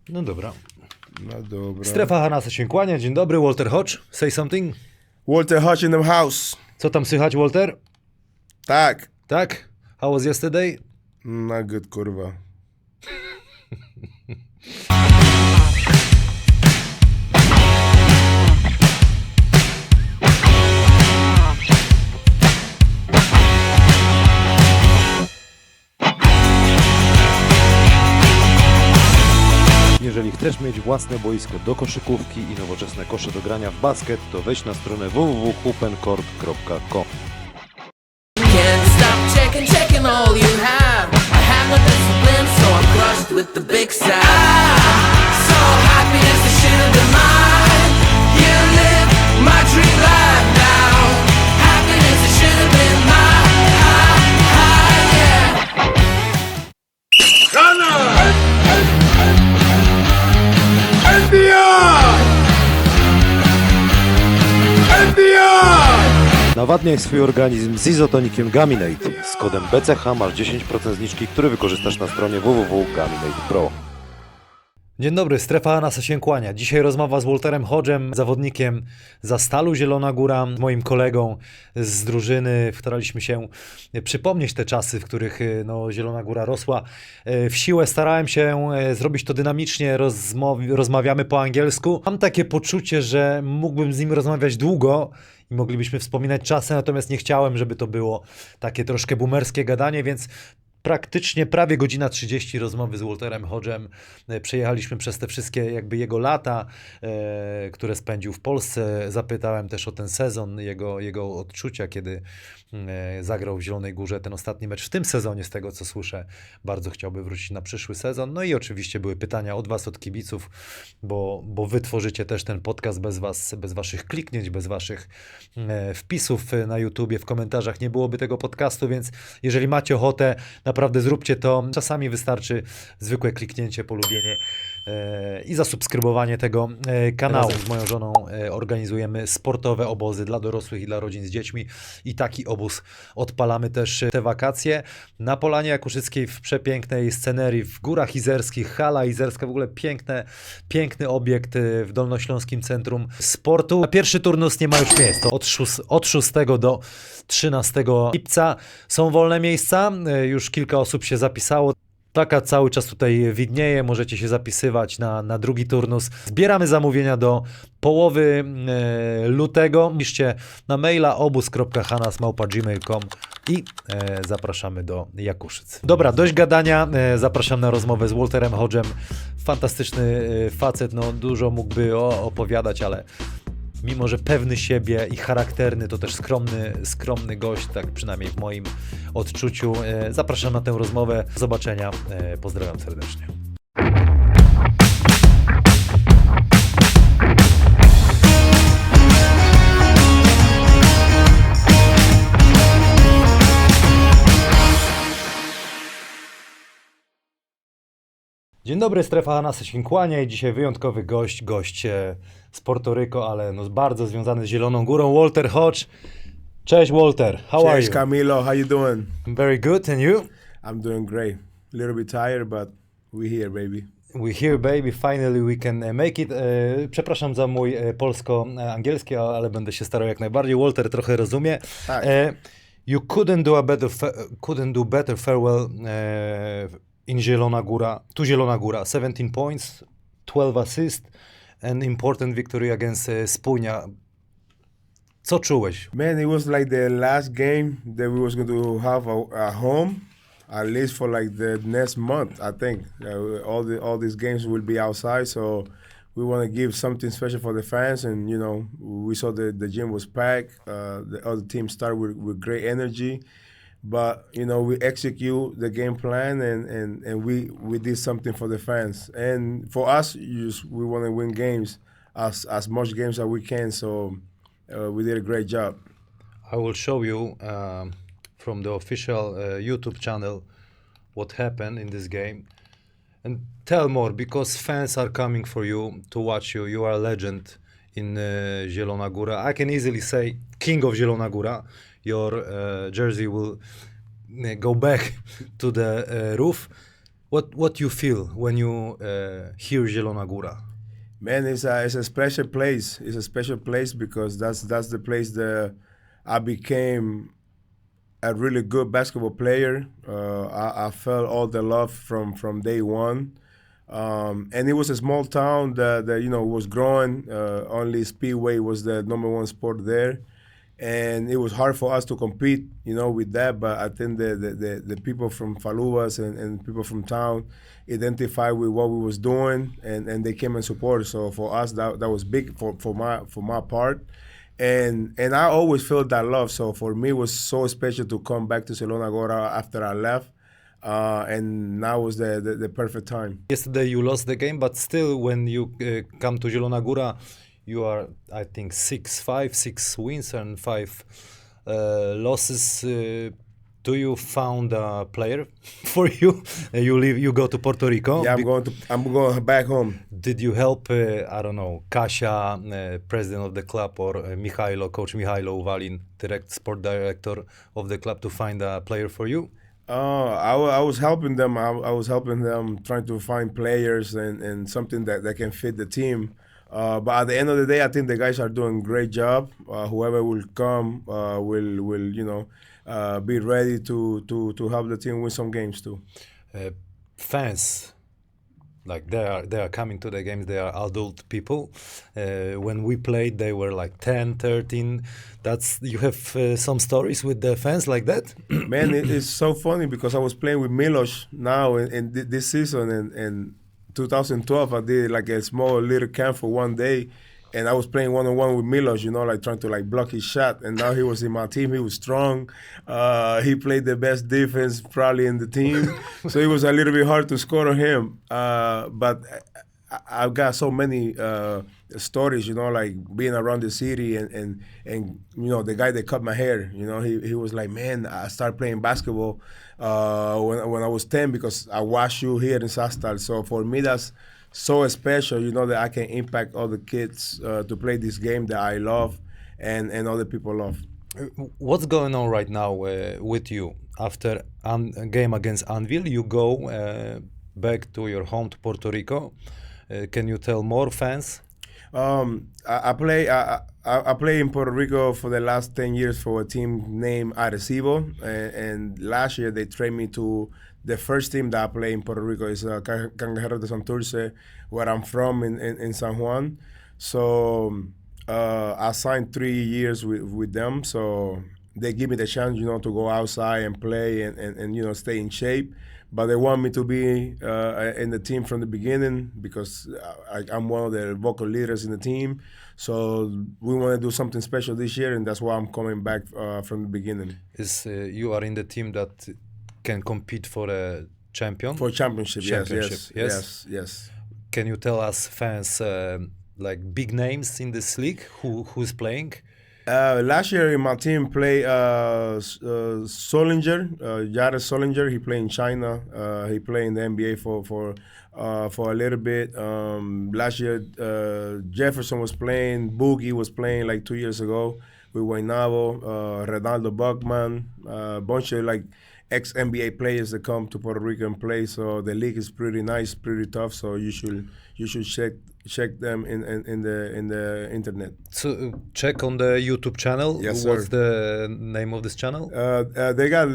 No dobra. No dobra. Strefa Chanasa się kłania. Dzień dobry, Walter Hodge. Say something. Walter Hodge in the house. Co tam słychać, Walter? Tak. Tak? How was yesterday? Not good, kurwa. Jeżeli chcesz mieć własne boisko do koszykówki i nowoczesne kosze do grania w basket, to wejdź na stronę www.hoopencourt.com. Can't stop checking all you have. I have no discipline, so I'm crushed with the big sigh. So happiness that should have been mine. You live my dream life now. Happiness that should have been mine. Nawadniaj swój organizm z izotonikiem GAMINATE. Z kodem BCH masz 10% zniżki, który wykorzystasz na stronie www.gaminate.pro. Dzień dobry, Strefa Chanasa się kłania. Dzisiaj rozmowa z Walterem Hodgem, zawodnikiem Zastalu Zielona Góra, moim kolegą z drużyny. Staraliśmy się przypomnieć te czasy, w których Zielona Góra rosła w siłę. Starałem się zrobić to dynamicznie, rozmawiamy po angielsku. Mam takie poczucie, że mógłbym z nim rozmawiać długo i moglibyśmy wspominać czasy, natomiast nie chciałem, żeby to było takie troszkę boomerskie gadanie, więc praktycznie prawie godzina 30 rozmowy z Walterem Hodgem. Przejechaliśmy przez te wszystkie jakby jego lata, które spędził w Polsce. Zapytałem też o ten sezon, jego odczucia, kiedy zagrał w Zielonej Górze ten ostatni mecz w tym sezonie, z tego co słyszę. Bardzo chciałby wrócić na przyszły sezon. No i oczywiście były pytania od was, od kibiców, bo wy tworzycie też ten podcast bez was, bez waszych kliknięć, bez waszych wpisów na YouTubie, w komentarzach nie byłoby tego podcastu, więc jeżeli macie ochotę, naprawdę zróbcie to. Czasami wystarczy zwykłe kliknięcie, polubienie i zasubskrybowanie tego kanału. Z moją żoną organizujemy sportowe obozy dla dorosłych i dla rodzin z dziećmi i taki obóz odpalamy też te wakacje na Polanie Jakuszyckiej w przepięknej scenerii w Górach Izerskich. Hala Izerska, w ogóle piękny obiekt w Dolnośląskim Centrum Sportu. Pierwszy turnus nie ma już miejsc. To od 6 do 13 lipca są wolne miejsca. Już kilka osób się zapisało. Plakat cały czas tutaj widnieje, możecie się zapisywać na drugi turnus. Zbieramy zamówienia do połowy lutego. Piszcie na maila obóz.hanas@gmail.com i zapraszamy do Jakuszyc. Dobra, dość gadania, zapraszam na rozmowę z Walterem Hodgem. Fantastyczny facet, dużo mógłby opowiadać, ale mimo że pewny siebie i charakterny, to też skromny gość, tak przynajmniej w moim odczuciu. Zapraszam na tę rozmowę. Do zobaczenia. Pozdrawiam serdecznie. Dzień dobry, Strefa Chanasa się kłania i dzisiaj wyjątkowy gość z Porto ale bardzo związany z Zieloną Górą, Walter Hodge. Cześć Walter, how are Cześć you? Camilo, how you doing? Very good, and you? I'm doing great. A little bit tired, but we're here, baby. We're here, baby, finally we can make it. Przepraszam za mój polsko-angielski, ale będę się starał jak najbardziej. Walter trochę rozumie. Tak. You couldn't do better farewell in Zielona Góra, to Zielona Góra. 17 points, 12 assists and important victory against Spójnia. Co czułeś? Man, it was like the last game that we was going to have at home, at least for like the next month, I think. All these games will be outside, so we want to give something special for the fans. And, we saw the gym was packed. The other team started with great energy. But, we execute the game plan and we did something for the fans. And for us, we want to win games, as much games as we can. So we did a great job. I will show you from the official YouTube channel what happened in this game. And tell more, because fans are coming for you to watch you. You are a legend in Zielona Góra. I can easily say King of Zielona Góra. Your jersey will go back to the roof. What you feel when you hear Zielona Góra? Man, it's a special place. It's a special place because that's the place that I became a really good basketball player. I felt all the love from day one. And it was a small town that was growing. Only Speedway was the number one sport there. And it was hard for us to compete, with that. But I think the people from Falubas and people from town identified with what we was doing, and they came and supported. So for us, that was big for my part. And I always felt that love. So for me, it was so special to come back to Zielona Góra after I left. And now was the perfect time. Yesterday you lost the game, but still when you come to Zielona Góra, you are, I think, 6 wins and 5 losses. Do you found a player for you? You go to Puerto Rico. Yeah, I'm going back home. Did you help, I don't know, Kasia, president of the club, or Coach Mihailo Uvalin, sport director of the club, to find a player for you? I was helping them. I was helping them trying to find players and something that can fit the team. But at the end of the day, I think the guys are doing a great job. Whoever will come will be ready to help the team win some games too. Fans, like they are coming to the games. They are adult people. When we played, they were like 10, 13. You have some stories with the fans like that? Man, it's so funny because I was playing with Milos now in this season, and 2012, I did like a small little camp for one day, and I was playing one-on-one with Milos, trying to block his shot. And now he was in my team. He was strong. He played the best defense probably in the team, so it was a little bit hard to score on him. But I've got so many stories, like being around the city and the guy that cut my hair, he was like, man, I started playing basketball when I was 10 because I watched you here in Zastal. So for me, that's so special, that I can impact other kids to play this game that I love and other people love. What's going on right now with you? After a game against Anvil, you go back to your home to Puerto Rico. Can you tell more fans? I play in Puerto Rico for the last 10 years for a team named Arecibo, and last year they traded me to the first team that I play in Puerto Rico. Is Cangrejero de Santurce, where I'm from in San Juan. So I signed 3 years with them, so they give me the chance, to go outside and play and stay in shape. But they want me to be in the team from the beginning because I'm one of the vocal leaders in the team. So we want to do something special this year, and that's why I'm coming back from the beginning. You are in the team that can compete for a champion? For championship, yes. Can you tell us, fans, like big names in this league? Who's playing? Last year in my team played Solinger, Jared Solinger. He played in China. He played in the NBA for a little bit. Last year, Jefferson was playing. Boogie was playing like 2 years ago with Guaynabo. Renaldo Buckman. A bunch of ex-NBA players that come to Puerto Rico and play. So the league is pretty nice, pretty tough. So you should check them in the internet. So check on the YouTube channel. Yes, What's sir. the name of this channel? They have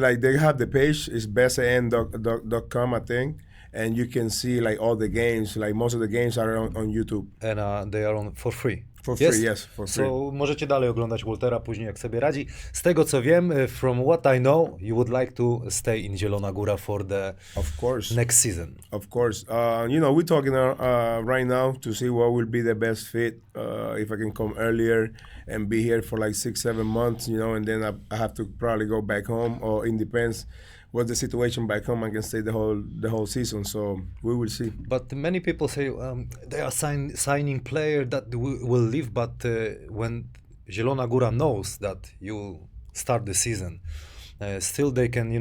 the page. It's bestn.com, I think, and you can see all the games. Most of the games are on YouTube. And they are on for free. For free, yes, for free. So możecie dalej oglądać Waltera później, jak sobie radzi. Z tego co wiem, from what I know, you would like to stay in Zielona Góra for the next season. Of course. We're talking right now to see what will be the best fit. If I can come earlier and be here for 6-7 months, and then I have to probably go back home, or it depends what's the situation back home. I can stay the whole season, so we will see. But many people say they are signing player that will leave, but when Zielona Góra knows that you start the season, still they can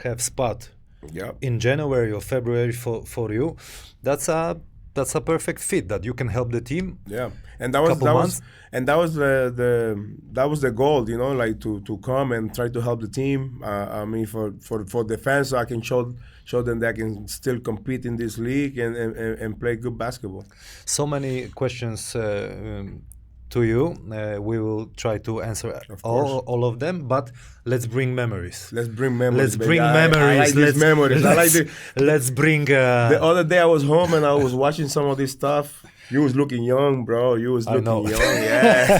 have spot Yep. in January or February for you. That's a that's a perfect fit that you can help the team. Yeah, and that was Couple months. that was the goal, you know, like to come and try to help the team. I mean, for the fans, so I can show them that I can still compete in this league and play good basketball. So many questions to you. We will try to answer all of them, but let's bring memories. Let's bring memories. Let's baby. bring I memories. like these memories. I like the. Let's bring. The other day I was home and I was watching some of this stuff. You was looking young, bro. You was looking young. Yeah.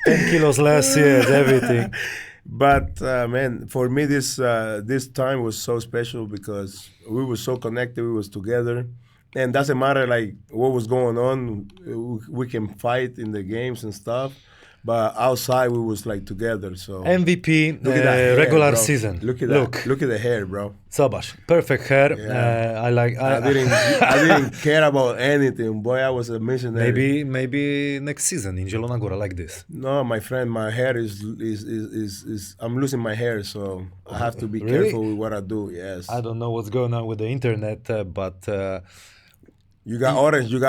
10 kilos less, yes, everything. But man, for me this time was so special because we were so connected. We was together, and doesn't matter like what was going on. We can fight in the games and stuff, but outside we was like together. So MVP look at that hair, regular bro. season. Look at that. Look at the hair, bro. Zobacz, perfect hair. Yeah. I I didn't care about anything. Boy, I was a missionary. maybe next season in Zielona Góra like this. No, my friend, my hair is I'm losing my hair, so I have to be Really? careful with what I do. Yes. I don't know what's going on with the internet, but You got orange. Man.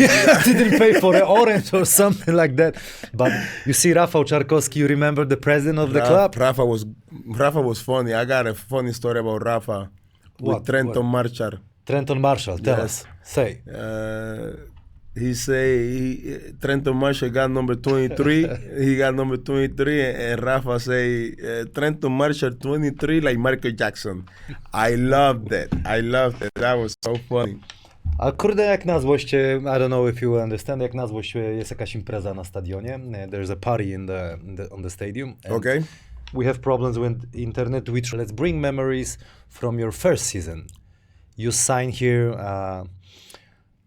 yeah, I didn't pay for the orange or something like that. But you see, Rafał Czarkowski, you remember the president of the club? Rafa was funny. I got a funny story about Rafa with Trenton Marshall. Trenton Marshall, tell Yes. us. Say. He say Trenton Marshall got number 23. He got number 23, and Rafa say Trenton Marshall 23 like Michael Jackson. I loved that. That was so funny. A kurde, jak nazwoście, I don't know if you understand, jak nazwoście, jest jakaś impreza na stadionie. There's a party on the stadium. Okay. We have problems with internet, which let's bring memories from your first season. You signed here a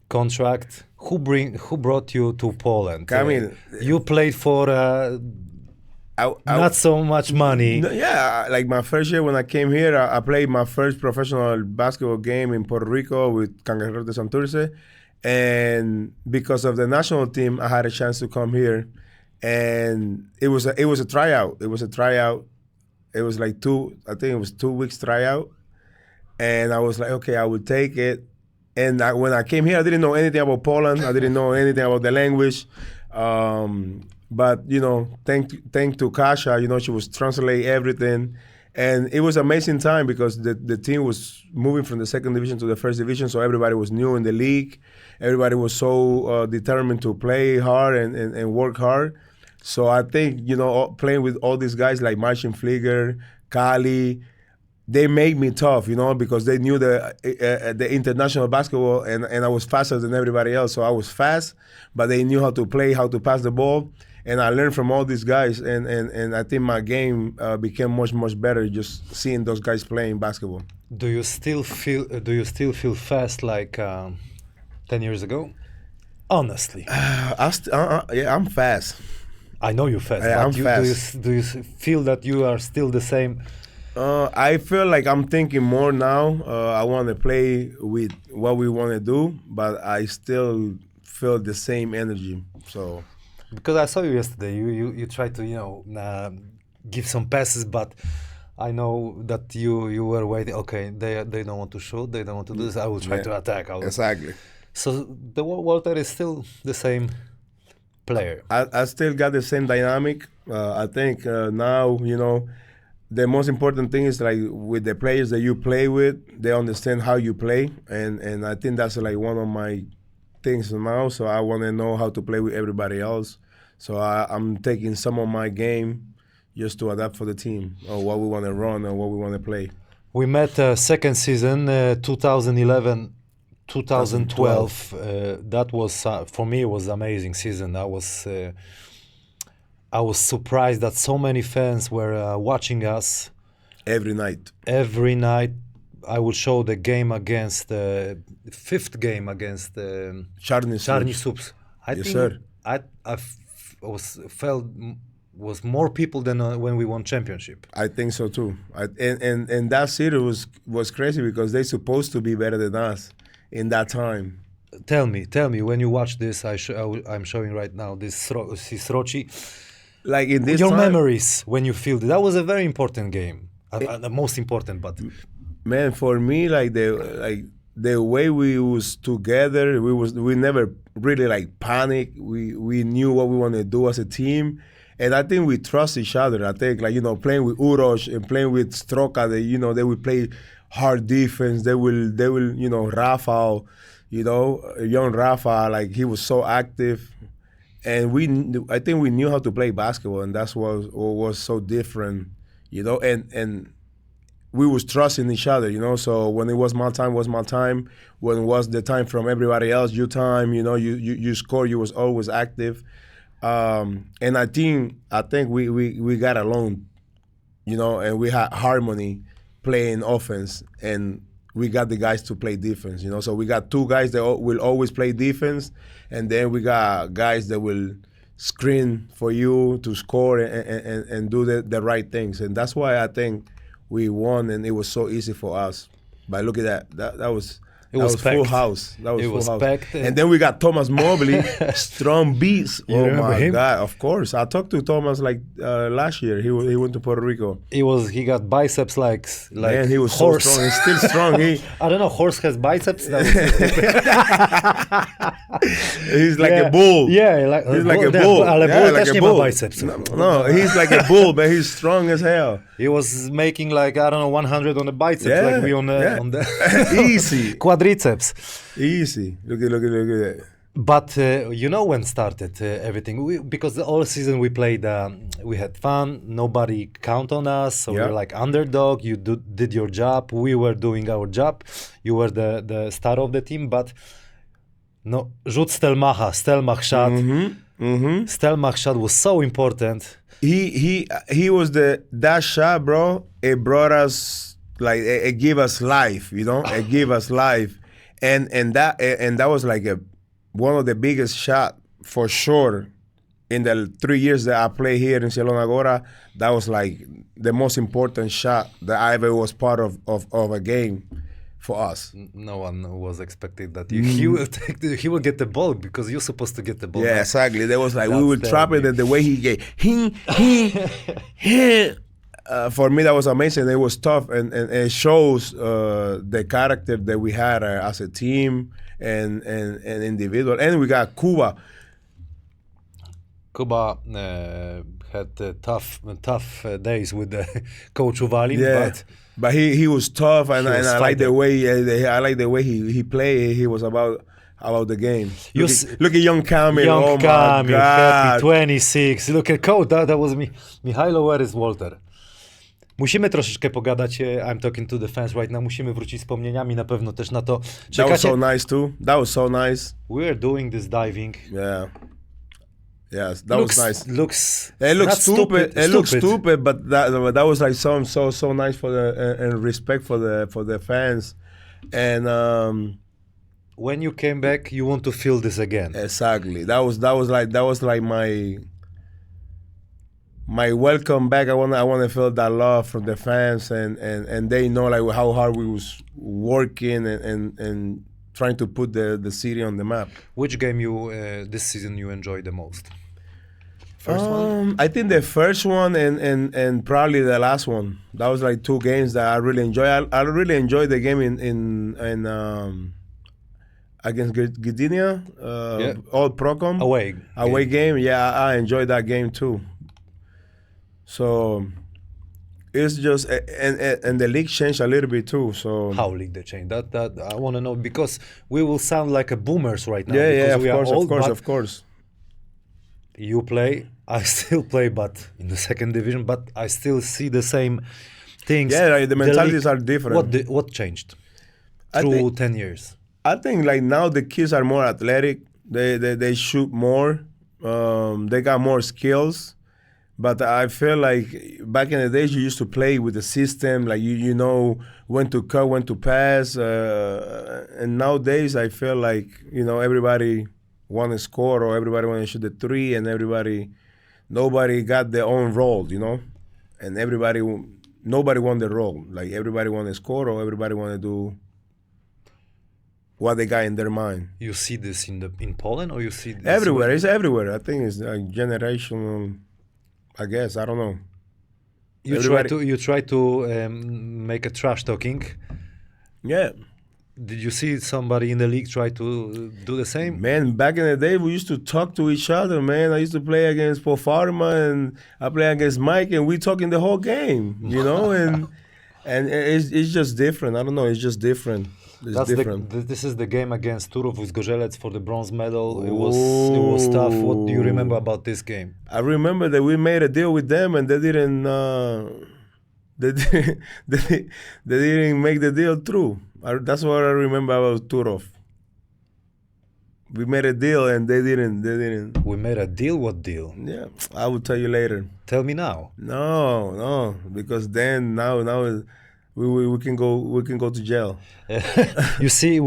contract. Who brought you to Poland? Kamil, you played for not so much money. No, yeah, like my first year when I came here, I played my first professional basketball game in Puerto Rico with Cangrejeros de Santurce. And because of the national team, I had a chance to come here. And it was a tryout. It was a tryout. It was like 2 weeks tryout. And I was like, okay, I will take it. And when I came here, I didn't know anything about Poland. I didn't know anything about the language. But, you know, thank to Kasia, you know, she was translating everything. And it was an amazing time because the team was moving from the second division to the first division, so everybody was new in the league. Everybody was so determined to play hard and work hard. So I think, you know, playing with all these guys like Marcin Flieger, Kali, they made me tough, you know, because they knew the international basketball, and I was faster than everybody else. So I was fast, but they knew how to play, how to pass the ball. And I learned from all these guys, and I think my game became much better just seeing those guys playing basketball. Do you still feel fast like 10 years ago? Honestly. Yeah, I'm fast. I know you're fast. Yeah, but I'm fast. Do you feel that you are still the same? I feel like I'm thinking more now. I want to play with what we want to do, but I still feel the same energy. So. Because I saw you yesterday, you tried to give some passes, but I know that you were waiting. Okay, they don't want to shoot, they don't want to do this. I will try to attack. Exactly. So the Walter is still the same player. I still got the same dynamic. I think now, you know, the most important thing is like with the players that you play with, they understand how you play, and I think that's like one of my things now. So I want to know how to play with everybody else. So I'm taking some of my game just to adapt for the team, or what we want to run, or what we want to play. We met second season, 2011, 2012. That was for me, it was an amazing season. I was surprised that so many fans were watching us every night. Every night. I will show the game against fifth game against Czarni Subs. I yes, think sir. I felt was more people than when we won championship. I think so too. And that city was crazy because they're supposed to be better than us in that time. Tell me when you watch this. I'm showing right now this Sroczy. Like in this your time, memories when you feel that was a very important game, the most important, but. Man, for me, like the the way we was together, we never really like panic. We knew what we wanted to do as a team. And I think we trust each other. I think, like, you know, playing with Uroš and playing with Sroka, they will play hard defense. They will, you know, Rafa, you know, young Rafa, like, he was so active. And I think we knew how to play basketball, and that's what was so different, you know. And we was trusting each other, you know. So when it was my time, was my time. When it was the time from everybody else, your time, you know, you score, you was always active. And I think we got along, you know, and we had harmony playing offense, and we got the guys to play defense, you know. So we got two guys that will always play defense, and then we got guys that will screen for you to score and do the right things. And that's why I think we won, and it was so easy for us. But look at that. That was full house. That was full house. Packed. And then we got Thomas Mobley, strong beats. Oh my him? God! Of course, I talked to Thomas like last year. He went to Puerto Rico. He got biceps like man, he was horse. So strong. He's still strong. I don't know. Horse has biceps. He's like a bull. Yeah, like he's like a bull. Yeah, like a bull. Biceps. No, he's like a bull, but he's strong as hell. He was making like, I don't know, 100 on the biceps, like we on the easy quadriceps. Easy. Look at that. But you know when started everything? Because all season we played, we had fun. Nobody count on us, so we were like underdog. You did your job. We were doing our job. You were the star of the team. But no, Rzut Stelmacha, Stelmach shot. Stelmach shot was so important. He was that shot, bro. It brought us like it gave us life, you know. It gave us life, and that was like one of the biggest shot for sure in the 3 years that I played here in Zielona Góra. That was like the most important shot that I ever was part of a game for us. No one was expecting that he will get the ball because you're supposed to get the ball. Yeah, exactly. There was like we would trap it, and the way he gave for me that was amazing. It was tough, and it shows the character that we had as a team and individual. And we got Cuba. Cuba had tough days with the coach Uvalin, but he was tough, and I like the way he played. He was about the game. Look at young Kamil. Young Kamil, God. 26. Look at coach. That was me. Mihailo, where is Walter? Musimy troszeczkę pogadać. I'm talking to the fans right now. Musimy wrócić wspomnieniami na pewno też na to. That was so nice too. That was so nice. We were doing this diving. Yeah. Yes, that was nice. It looks stupid. It looks stupid, but that was like so nice for the and respect for the fans. And when you came back, you want to feel this again. Exactly. That was like my welcome back. I want to feel that love from the fans, and they know like how hard we was working and trying to put the city on the map. Which game this season you enjoyed the most? First one? I think the first one and probably the last one. That was like two games that I really enjoy. I really enjoyed the game in against Gdynia, Old Procom. Away game. Yeah, I enjoyed that game too. So it's just and the league changed a little bit too. So how league they changed? That I want to know, because we will sound like a boomers right now. Yeah, of course. You play, I still play, but in the second division. But I still see the same things. Yeah, like the mentalities are different. What changed through 10 years? I think like now the kids are more athletic. They shoot more. They got more skills. But I feel like back in the days you used to play with the system, like you know when to cut, when to pass. And nowadays I feel like, you know, everybody want to score or everybody want to shoot the three, and nobody got their own role, you know. And nobody want the role. Like everybody want to score or everybody want to do what they got in their mind. You see this in Poland, or you see this everywhere? It's everywhere. I think it's like generational. I guess, I don't know. You try to make a trash talking. Yeah. Did you see somebody in the league try to do the same? Man, back in the day, we used to talk to each other, man. I used to play against Paul Farma, and I play against Mike, and we talking the whole game, you know? and it's just different. I don't know, it's just different. It's different. This is the game against Turów with Gorzelec for the bronze medal. It was tough. What do you remember about this game? I remember that we made a deal with them, and they didn't they didn't make the deal through. That's what I remember about Turov. We made a deal and they didn't. We made a deal? What deal? Yeah, I will tell you later. Tell me now. No, because then now we can go to jail. We see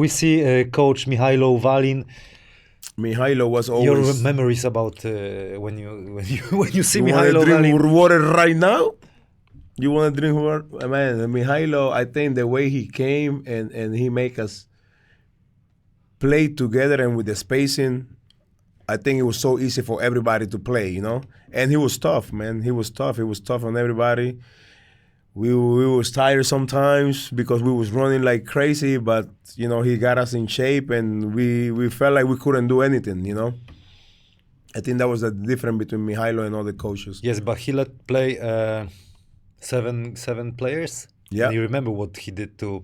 Coach Mihailo Valin. Mihailo was always. Your memories about when you see you Mihailo drink Valin. water right now? You want to drink water? Man, Mihailo, I think the way he came and he make us play together and with the spacing, I think it was so easy for everybody to play, you know? And he was tough, man. He was tough on everybody. We was tired sometimes because we was running like crazy, but, you know, he got us in shape and we felt like we couldn't do anything, you know? I think that was the difference between Mihailo and other coaches. Yes, but he let play seven players. Yeah. And you remember what he did to,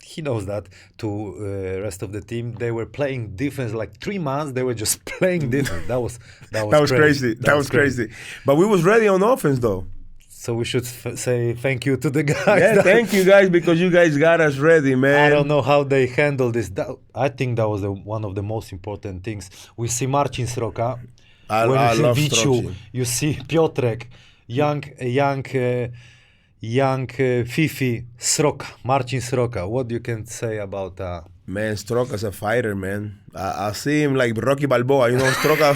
he knows that, to rest of the team. They were playing defense like 3 months. They were just playing defense. That was crazy. That was crazy. But we was ready on offense though. So we should say thank you to the guys. Yeah, thank you guys because you guys got us ready, man. I don't know how they handled this. I think that was one of the most important things. We see Marcin Sroka. I love Sroki. You see Piotrek, young Fifi, Sroka, Marcin Sroka. What you can say about Man, Stroka's a fighter, man. I see him like Rocky Balboa, you know, Stroka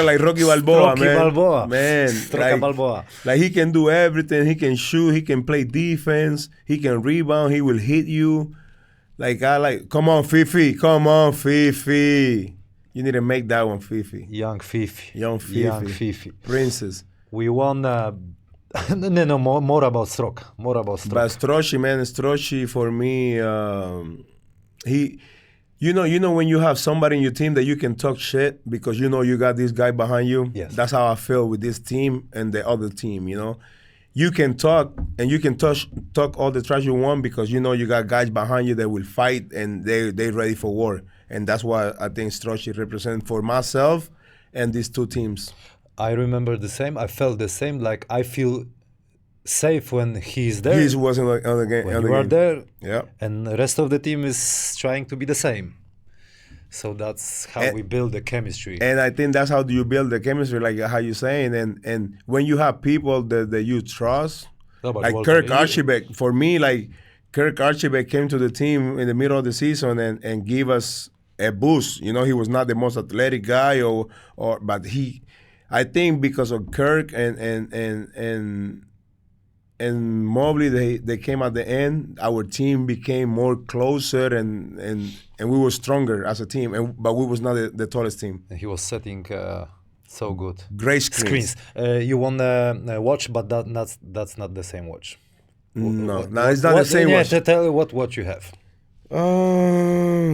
like Rocky Balboa, man. Balboa. Man, Stroka Balboa. Like he can do everything. He can shoot, he can play defense, he can rebound, he will hit you. Come on, Fifi. You need to make that one, Fifi. Young Fifi. Princess. We won... No, more about Sroka. But Strochi for me, you know when you have somebody in your team that you can talk shit because you know you got this guy behind you. Yes. That's how I feel with this team and the other team. You know, you can talk and you can talk all the trash you want because you know you got guys behind you that will fight and they ready for war. And that's what I think Strochi represents for myself and these two teams. I remember the same. I felt the same. Like I feel safe when he's there. He wasn't on the game. When you are there, yeah. And the rest of the team is trying to be the same. So that's how we build the chemistry. And I think that's how you build the chemistry, like how you're saying. And when you have people that you trust, like Walter, Kirk Archibald. For me, like Kirk Archibald came to the team in the middle of the season and gave us a boost. You know, he was not the most athletic guy, but I think because of Kirk and Mobley, they came at the end. Our team became more closer and we were stronger as a team. But we was not the tallest team. And he was setting so good. Great screens. You won a watch, but that's not the same watch. No, it's not the same watch. Tell me what watch you have.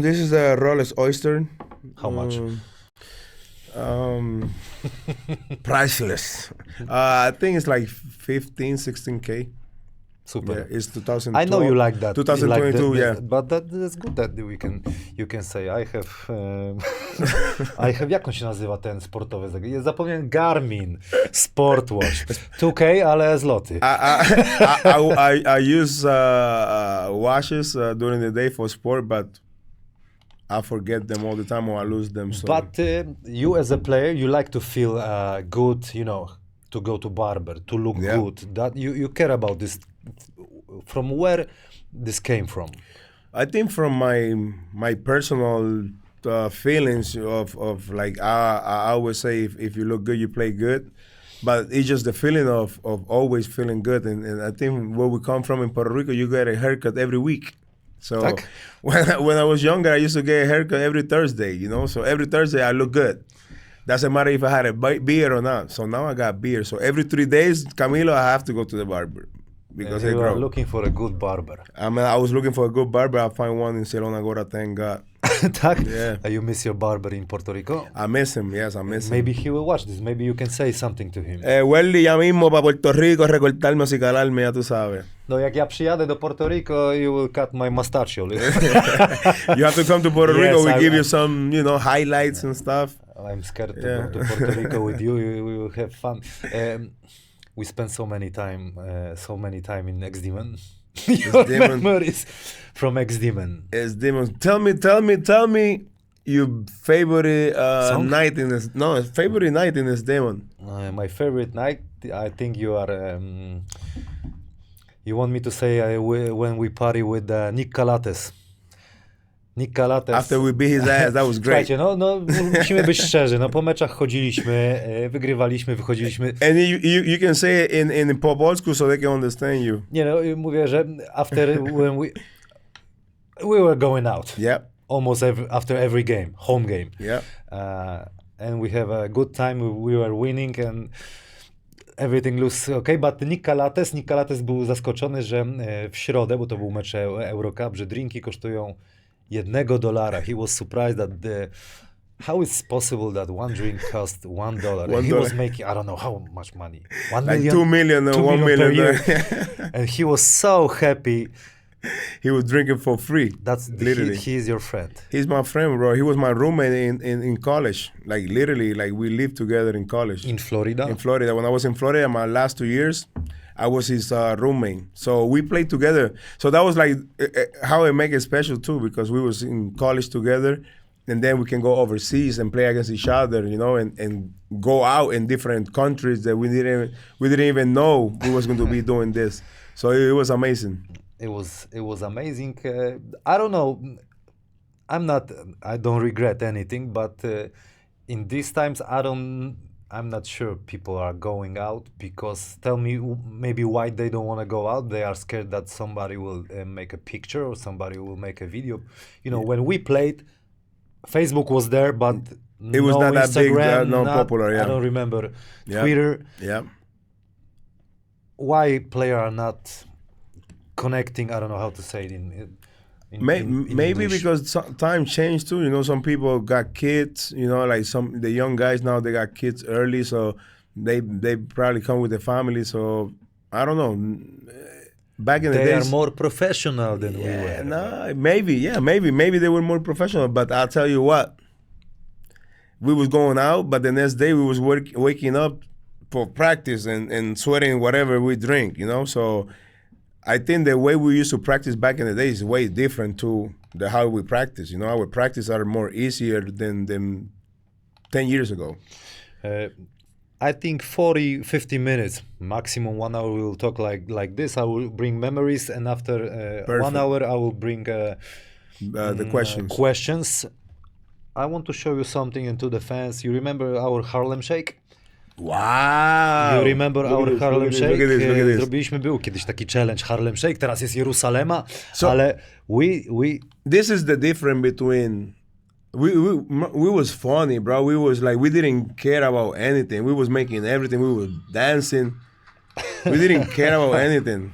This is a Rolex Oyster. How much? Priceless. I think it's like 15, 16K. Super. Yeah, it's 2012. I know you like that. 2022, like yeah. But that's good that you can say. I have, jak on się nazywa ten sportowy zegar? Ja zapomniałem Garmin Sportwatch. 2K, ale zloty. I use watches during the day for sport, but I forget them all the time or I lose them. So. But you as a player, you like to feel good, you know, to go to barber, to look good. That you care about this. From where this came from? I think from my personal feelings of like I always say if you look good, you play good. But it's just the feeling of always feeling good. And I think where we come from in Puerto Rico, you get a haircut every week. So when I was younger, I used to get a haircut every Thursday, you know. So every Thursday I look good. Doesn't matter if I had a beard or not. So now I got beard. So every 3 days, Camilo, I have to go to the barber. because they you are grow. looking for a good barber. I mean, I was looking for a good barber. I find one in Zielona Góra, thank God. Tak? Yeah. You miss your barber in Puerto Rico? I miss him, yes, I miss him. Maybe he will watch this. Maybe you can say something to him. Welly ya mismo para Puerto Rico, recortarme y calarme, ya tú sabes. No, jak ja przyjadę do Puerto Rico, you will cut my mustache. You have to come to Puerto Rico, we give you some, highlights and stuff. I'm scared to go to Puerto Rico with you. We will have fun. We spent so many time in Ex-Demon. Your Demon. memories from Ex-Demon. It's demons. Tell me your favorite Song? night in this. No, favorite night in this demon. My favorite night, I think you are. You want me to say when we party with Nick Calates. Nick Calates. After we beat his ass, that was great. Słuchajcie, no musimy być szczerzy. No po meczach chodziliśmy, wygrywaliśmy, wychodziliśmy. And you can say it in pop old school so they can understand you. Nie no, mówię, że when we were going out. Yep. Almost after every game, home game. Yep. And we have a good time. We were winning and everything looks okay. But Nick Calates był zaskoczony, że w środę, bo to był mecz Eurocup, że drinki kosztują $1. He was surprised that how it's possible that one drink cost $1. He was making, I don't know how much money. 1 Like million, 2 million or 2 1 million per million. year. And he was so happy. He was drinking for free. That's literally. he is your friend. He's my friend, bro. He was my roommate in college. Like literally, like we lived together in college. In Florida? In Florida. When I was in Florida, my last 2 years, I was his roommate. So we played together. So that was like how it make it special too, because we was in college together, and then we can go overseas and play against each other, and go out in different countries that we didn't even know we was going to be doing this. So it was amazing. It was amazing. I don't know. I don't regret anything, but in these times, I'm not sure people are going out, because tell me maybe why they don't want to go out. They are scared that somebody will make a picture or somebody will make a video. When we played, Facebook was there, but it was not that big, Instagram, popular. Yeah, I don't remember. Yeah. Twitter. Yeah. Why players are not connecting? I don't know how to say it in Maybe English. because time changed too. Some people got kids. Like the young guys now, they got kids early, so they probably come with their family. So I don't know. Back in the days, they are more professional than we were. Nah, maybe they were more professional. But I'll tell you what, we was going out, but the next day we was waking up for practice and sweating whatever we drink. So I think the way we used to practice back in the day is way different to how we practice. Our practice are more easier than 10 years ago. I think 40, 50 minutes, maximum 1 hour, we will talk like this. I will bring memories, and after 1 hour, I will bring the questions. Questions. I want to show you something into the fans. You remember our Harlem Shake? Wow! You remember our Harlem Shake? Look at this. Był kiedyś taki challenge Harlem Shake, teraz jest Jerusalema, ale we... This is the difference between... We was funny, bro. We was like, we didn't care about anything. We was making everything. We was dancing. We didn't care about anything.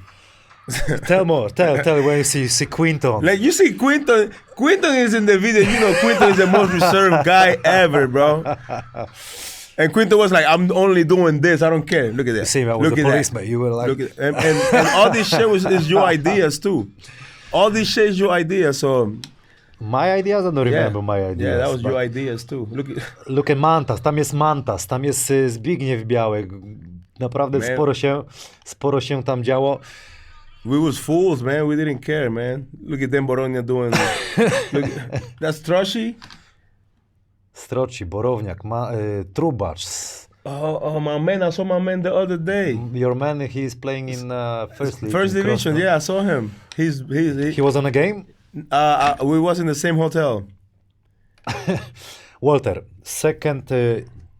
Tell more. Tell when you see Quinton. Like, you see Quinton. Quinton is in the video. Quinton is the most reserved guy ever, bro. And Quinton was like, I'm only doing this. I don't care. Look at that. You see, I was Look a at policeman. That. You were like... Look at, and all this shit is your ideas, too. All this shit is your ideas, so... My ideas? I don't remember my ideas. Yeah, that was your ideas, too. Look at Mantas. Tam jest Zbigniew Białek. Naprawdę sporo się tam działo. We was fools, man. We didn't care, man. Look at them Boronia doing... That's Troshy? Stroci, Borowniak, Trubacz. Oh, my man! I saw my man the other day. Your man, he is playing in first league. First division, yeah, I saw him. He was on a game? We was in the same hotel. Walter,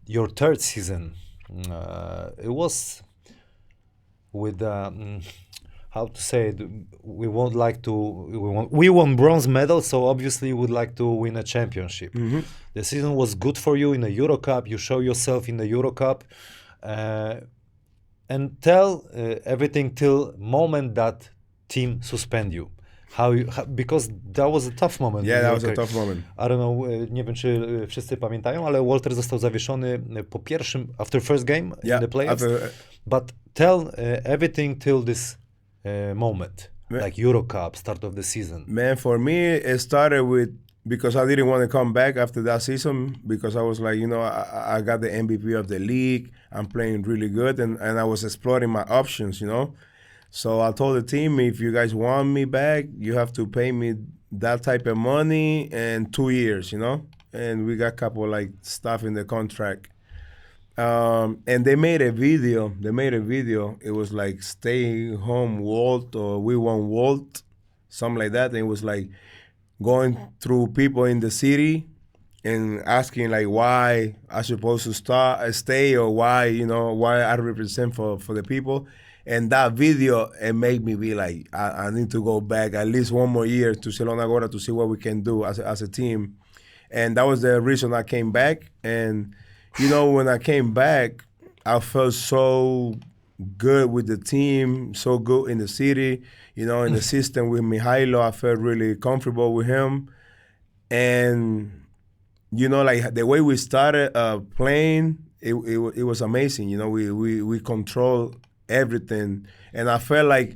your third season, it was with how to say it, we won bronze medal, so obviously we would like to win a championship. Mm-hmm. The season was good for you in the Euro Cup. You show yourself in the Euro Cup. And tell everything till moment that team suspend you. Because that was a tough moment. Yeah, that was a tough moment. I don't know, nie wiem czy wszyscy pamiętają, ale Walter został zawieszony po pierwszym, after first game in the playoffs. But tell everything till this moment, like Euro Cup, start of the season. Man, for me, it started with, because I didn't want to come back after that season, because I was like, I got the MVP of the league, I'm playing really good, and I was exploring my options, So I told the team, if you guys want me back, you have to pay me that type of money and 2 years, And we got a couple like stuff in the contract. And they made a video. It was like Stay Home Walt or We Want Walt, something like that. And it was like going through people in the city and asking like why I supposed to stay or why, why I represent for the people. And that video, it made me be like, I need to go back at least one more year to Zielona Góra to see what we can do as a team. And that was the reason I came back. And, when I came back, I felt so good with the team, so good in the city, in the system with Mihailo. I felt really comfortable with him. And, like the way we started playing, it was amazing. We controlled everything, and I felt like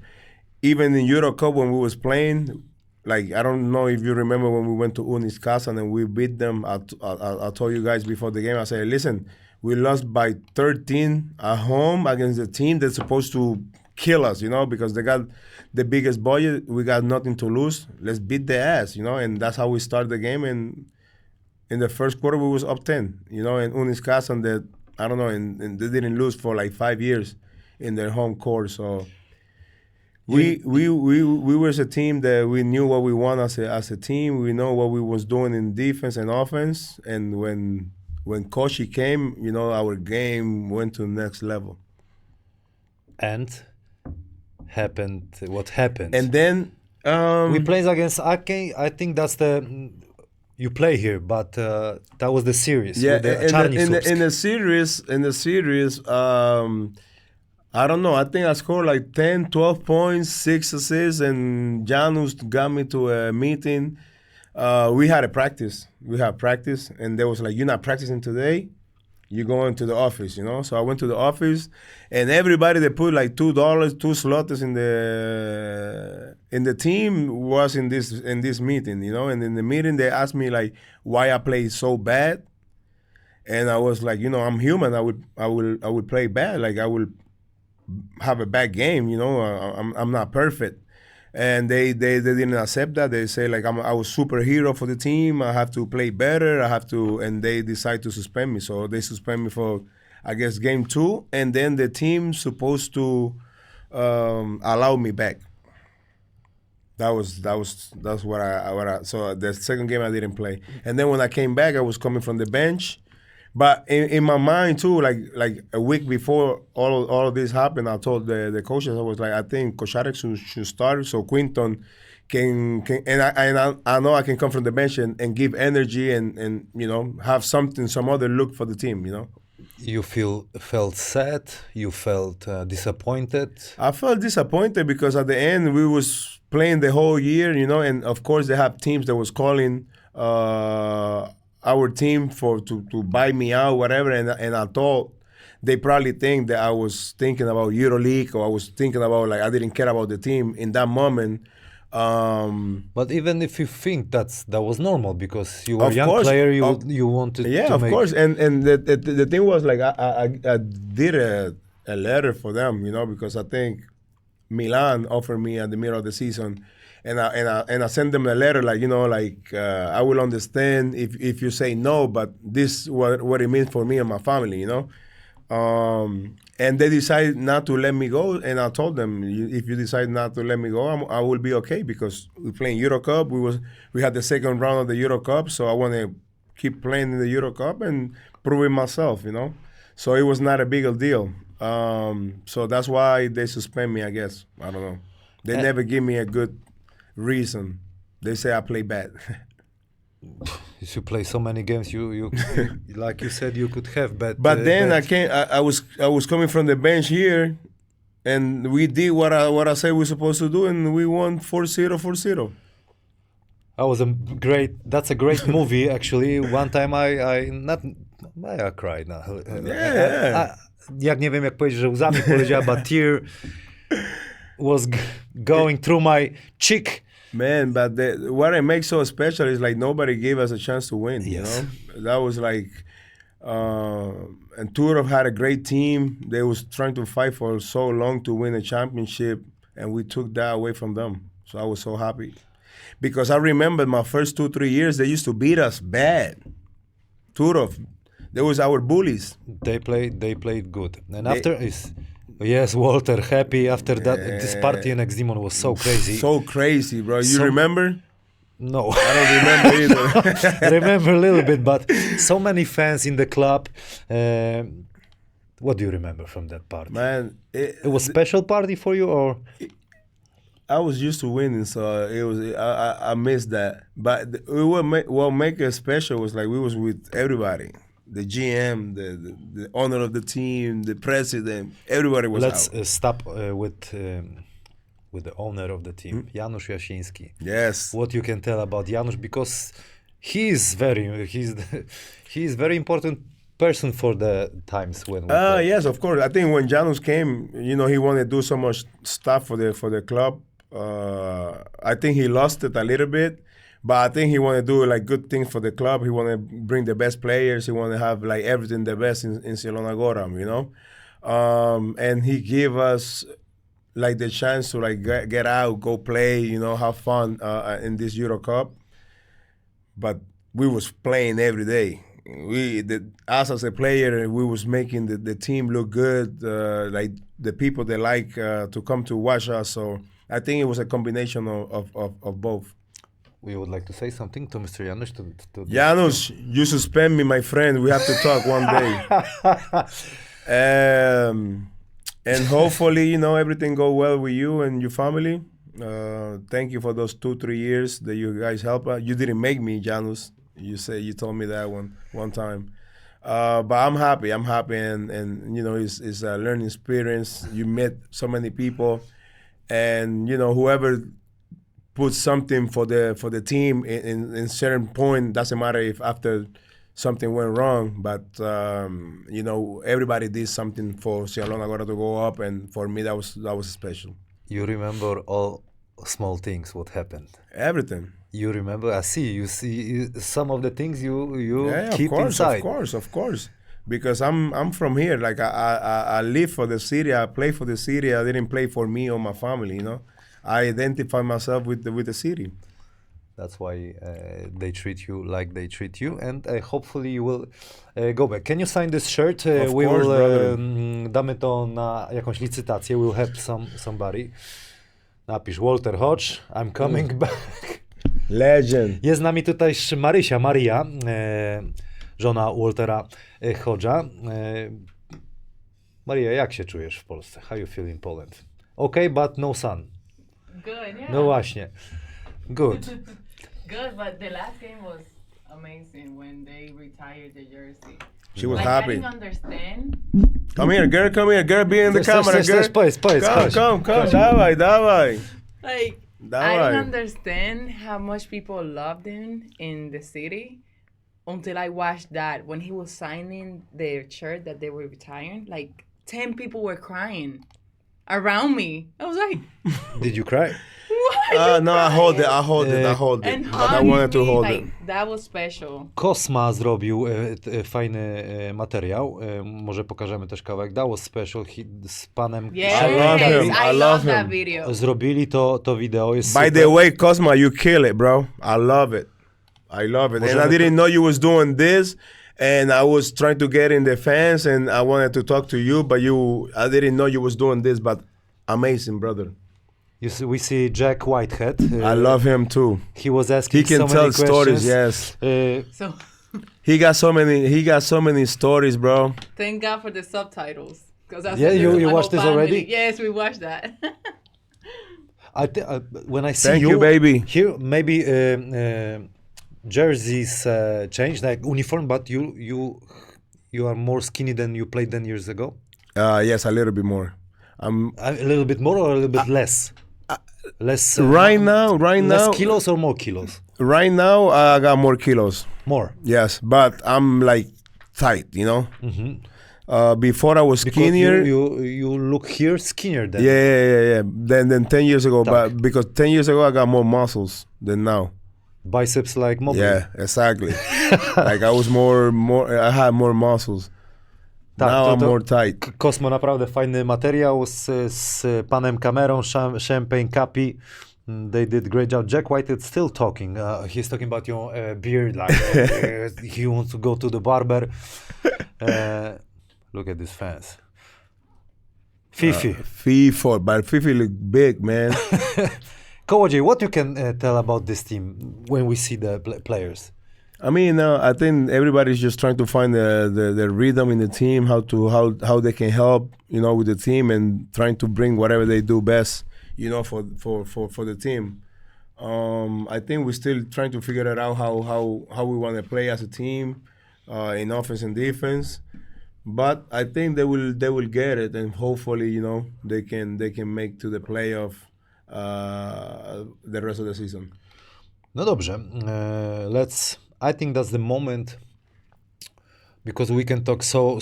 even in Euro Cup when we was playing, like I don't know if you remember when we went to Unis Casa and we beat them. I told you guys before the game, I said, listen, we lost by 13 at home against the team that's supposed to kill us, because they got the biggest budget. We got nothing to lose. Let's beat their ass, and that's how we started the game. And in the first quarter, we was up 10, in Unis Casa, and that I don't know, and they didn't lose for like 5 years in their home court. So we was a team that we knew what we want as a team. We know what we was doing in defense and offense. And when Koshi came, our game went to the next level. And what happened? And then we played against Ake. I think that's the you play here, but that was the series. Yeah, in the series. I don't know. I think I scored like 10, 12 points, 6 assists, and Janus got me to a meeting. We had practice, and they was like, "You're not practicing today. You're going to the office," So I went to the office, and everybody they put like $2, 2 slots in the team was in this meeting, And in the meeting they asked me like why I played so bad, and I was like, I'm human. I would play bad. Like I will have a bad game, I'm not perfect. And they didn't accept that. They say like I was superhero for the team. I have to play better. And they decide to suspend me. So they suspend me for, I guess, game 2. And then the team supposed to allow me back. That's what I. So the second game I didn't play. And then when I came back, I was coming from the bench. But in my mind too, like a week before all of this happened, I told the coaches, I was like, I think Kosharek should start so Quinton can and I know I can come from the bench and give energy and have some other look for the team, You felt sad? You felt disappointed? I felt disappointed because at the end we was playing the whole year, and of course they have teams that was calling our team to buy me out, whatever, and I thought they probably think that I was thinking about EuroLeague or I was thinking about like I didn't care about the team in that moment. But even if you think that was normal because you were a young course, player, you wanted to of make... course, and the thing was like I did a letter for them, because I think Milan offered me at the middle of the season. And I sent them a letter like, I will understand if you say no, but this is what it means for me and my family, And they decided not to let me go, and I told them, if you decide not to let me go, I will be okay because we're playing Euro Cup. We had the second round of the Euro Cup, so I want to keep playing in the Euro Cup and proving myself, So it was not a big deal. So that's why they suspend me, I guess. I don't know. They never give me a good reason. They say I play bad. You play so many games. You like you said, you could have bet. But then I was coming from the bench here, and we did what I said we were supposed to do, and we won 4-0, 4-0. That's a great movie, actually. One time I cried. No. Jak nie wiem jak powiedzieć, że łzami poleciała, but tear was going through my cheek. Man, but what it makes so special is like nobody gave us a chance to win. Yes. You know, that was like, and Turov had a great team. They was trying to fight for so long to win a championship, and we took that away from them. So I was so happy, because I remember my first 2-3 years they used to beat us bad. Turov, they was our bullies. They played good, and after is. Yes, Walter, happy after that. This party in X-Demon was so crazy. So crazy, bro. You remember? No. I don't remember either. I remember a little bit, but so many fans in the club. What do you remember from that party? Man, it was special party for you, or? I was used to winning, so it was. I missed that. But what make it special was like we was with everybody. The GM, the owner of the team, the president, everybody was Let's out. Stop with the owner of the team, Janusza Jasiński. Yes. What you can tell about Janusz, because he's very important person for the times when we play. Yes, of course. I think when Janus came, you know, he wanted to do so much stuff for the club. I think he lost it a little bit. But I think he want to do like good things for the club. He want to bring the best players. He want to have like everything the best in Zielonej Góra, you know. And he gave us like the chance to like get out, go play, you know, have fun in this Euro Cup. But we was playing every day. Us as a player, we was making the team look good. Like the people they like to come to watch us. So I think it was a combination of both. We would like to say something to Mr. Janusz. Janusz, you suspend me, my friend. We have to talk one day. And hopefully, you know, everything go well with you and your family. Thank you for those 2-3 years that you guys helped us. You didn't make me, Janusz. You told me that one time. But I'm happy, and you know, it's a learning experience. You met so many people, and you know, whoever put something for the team in certain point, doesn't matter if after something went wrong, but you know, everybody did something for Zielonej Góra to go up, and for me that was special. You remember all small things what happened? Everything. You remember? I see. You see some of the things you keep of course, inside. Of course. Because I'm from here. Like I live for the city. I play for the city. I didn't play for me or my family. You know. I identify myself with the city. That's why they treat you like they treat you, and hopefully you will go back. Can you sign this shirt? Of course, brother. Damy to na jakąś licytację. We'll help somebody. Napisz Walter Hodge, I'm coming back. Legend. Jest z nami tutaj Maria, żona Waltera Hodge'a. Maria, jak się czujesz w Polsce? How you feel in Poland? Okay, but no sun. Good, yeah. No właśnie. Good. Good, but the last game was amazing when they retired the jersey. She was like, happy. I didn't understand. Come here, girl. Be in the camera, girl. Powiedz. Come. Dawaj. Like, I didn't understand how much people loved him in the city until I watched that when he was signing their shirt that they were retiring. Like 10 people were crying around me. I was like, Did you cry? No, I hold it. And But I wanted to hold like, it. that was special. Kosma zrobił fajny materiał. Może pokażemy też kawałek. That was special. Z panem Yes, I love that him. video. zrobili to wideo. Jest By super. the way, Cosma, you kill it, bro. I love it. And I didn't know you was doing this. And I was trying to get in the fans, and I wanted to talk to you, but I didn't know you was doing this. But amazing, brother. We see Jack Whitehead. I love him too. He was asking He can so tell many stories. questions. Yes. So He got so many stories, bro. thank God for the subtitles. Yeah, you watched this already? Yes, we watched that. When I see Thank you, baby. here, maybe jerseys changed, like uniform, but you are more skinny than you played 10 years ago? Yes, a little bit more. A little bit more or a little bit less? Less. Right now, less kilos or more kilos? Right now, I got more kilos. More. Yes, but I'm like tight, you know. Before I was skinnier. You look here skinnier than. Yeah. Than 10 years ago, but because 10 years ago I got more muscles than now. Biceps like Mobley. Yeah, exactly. Like I was more. I had more muscles. Tak, now I'm more tight. Kosmo, naprawdę fajny materiał z panem kamerą, Champagne Capi. They did great job. Jack White is still talking. He's talking about your beard, like he wants to go to the barber. Look at these fans. Fifi. But Fifi look big, man. Kołodziej, what you can tell about this team when we see the players? I mean, I think everybody's just trying to find the rhythm in the team, how they can help, you know, with the team and trying to bring whatever they do best, you know, for the team. I think we're still trying to figure it out how we want to play as a team, in offense and defense. But I think they will get it, and hopefully, you know, they can make to the playoff the rest of the season. No dobrze, I think that's the moment, because we can talk so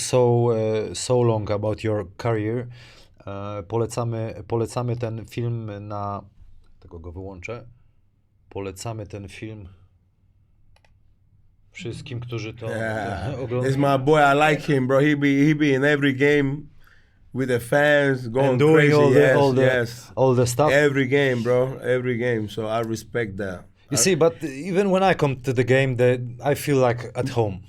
long about your career. Polecamy ten film tego go wyłączę. Polecamy ten film wszystkim, którzy to oglądają. It's my boy. I like him, bro. He be in every game with the fans going and doing crazy. all the stuff. Every game, bro. Every game. So I respect that. You see, but even when I come to the game, I feel like at home.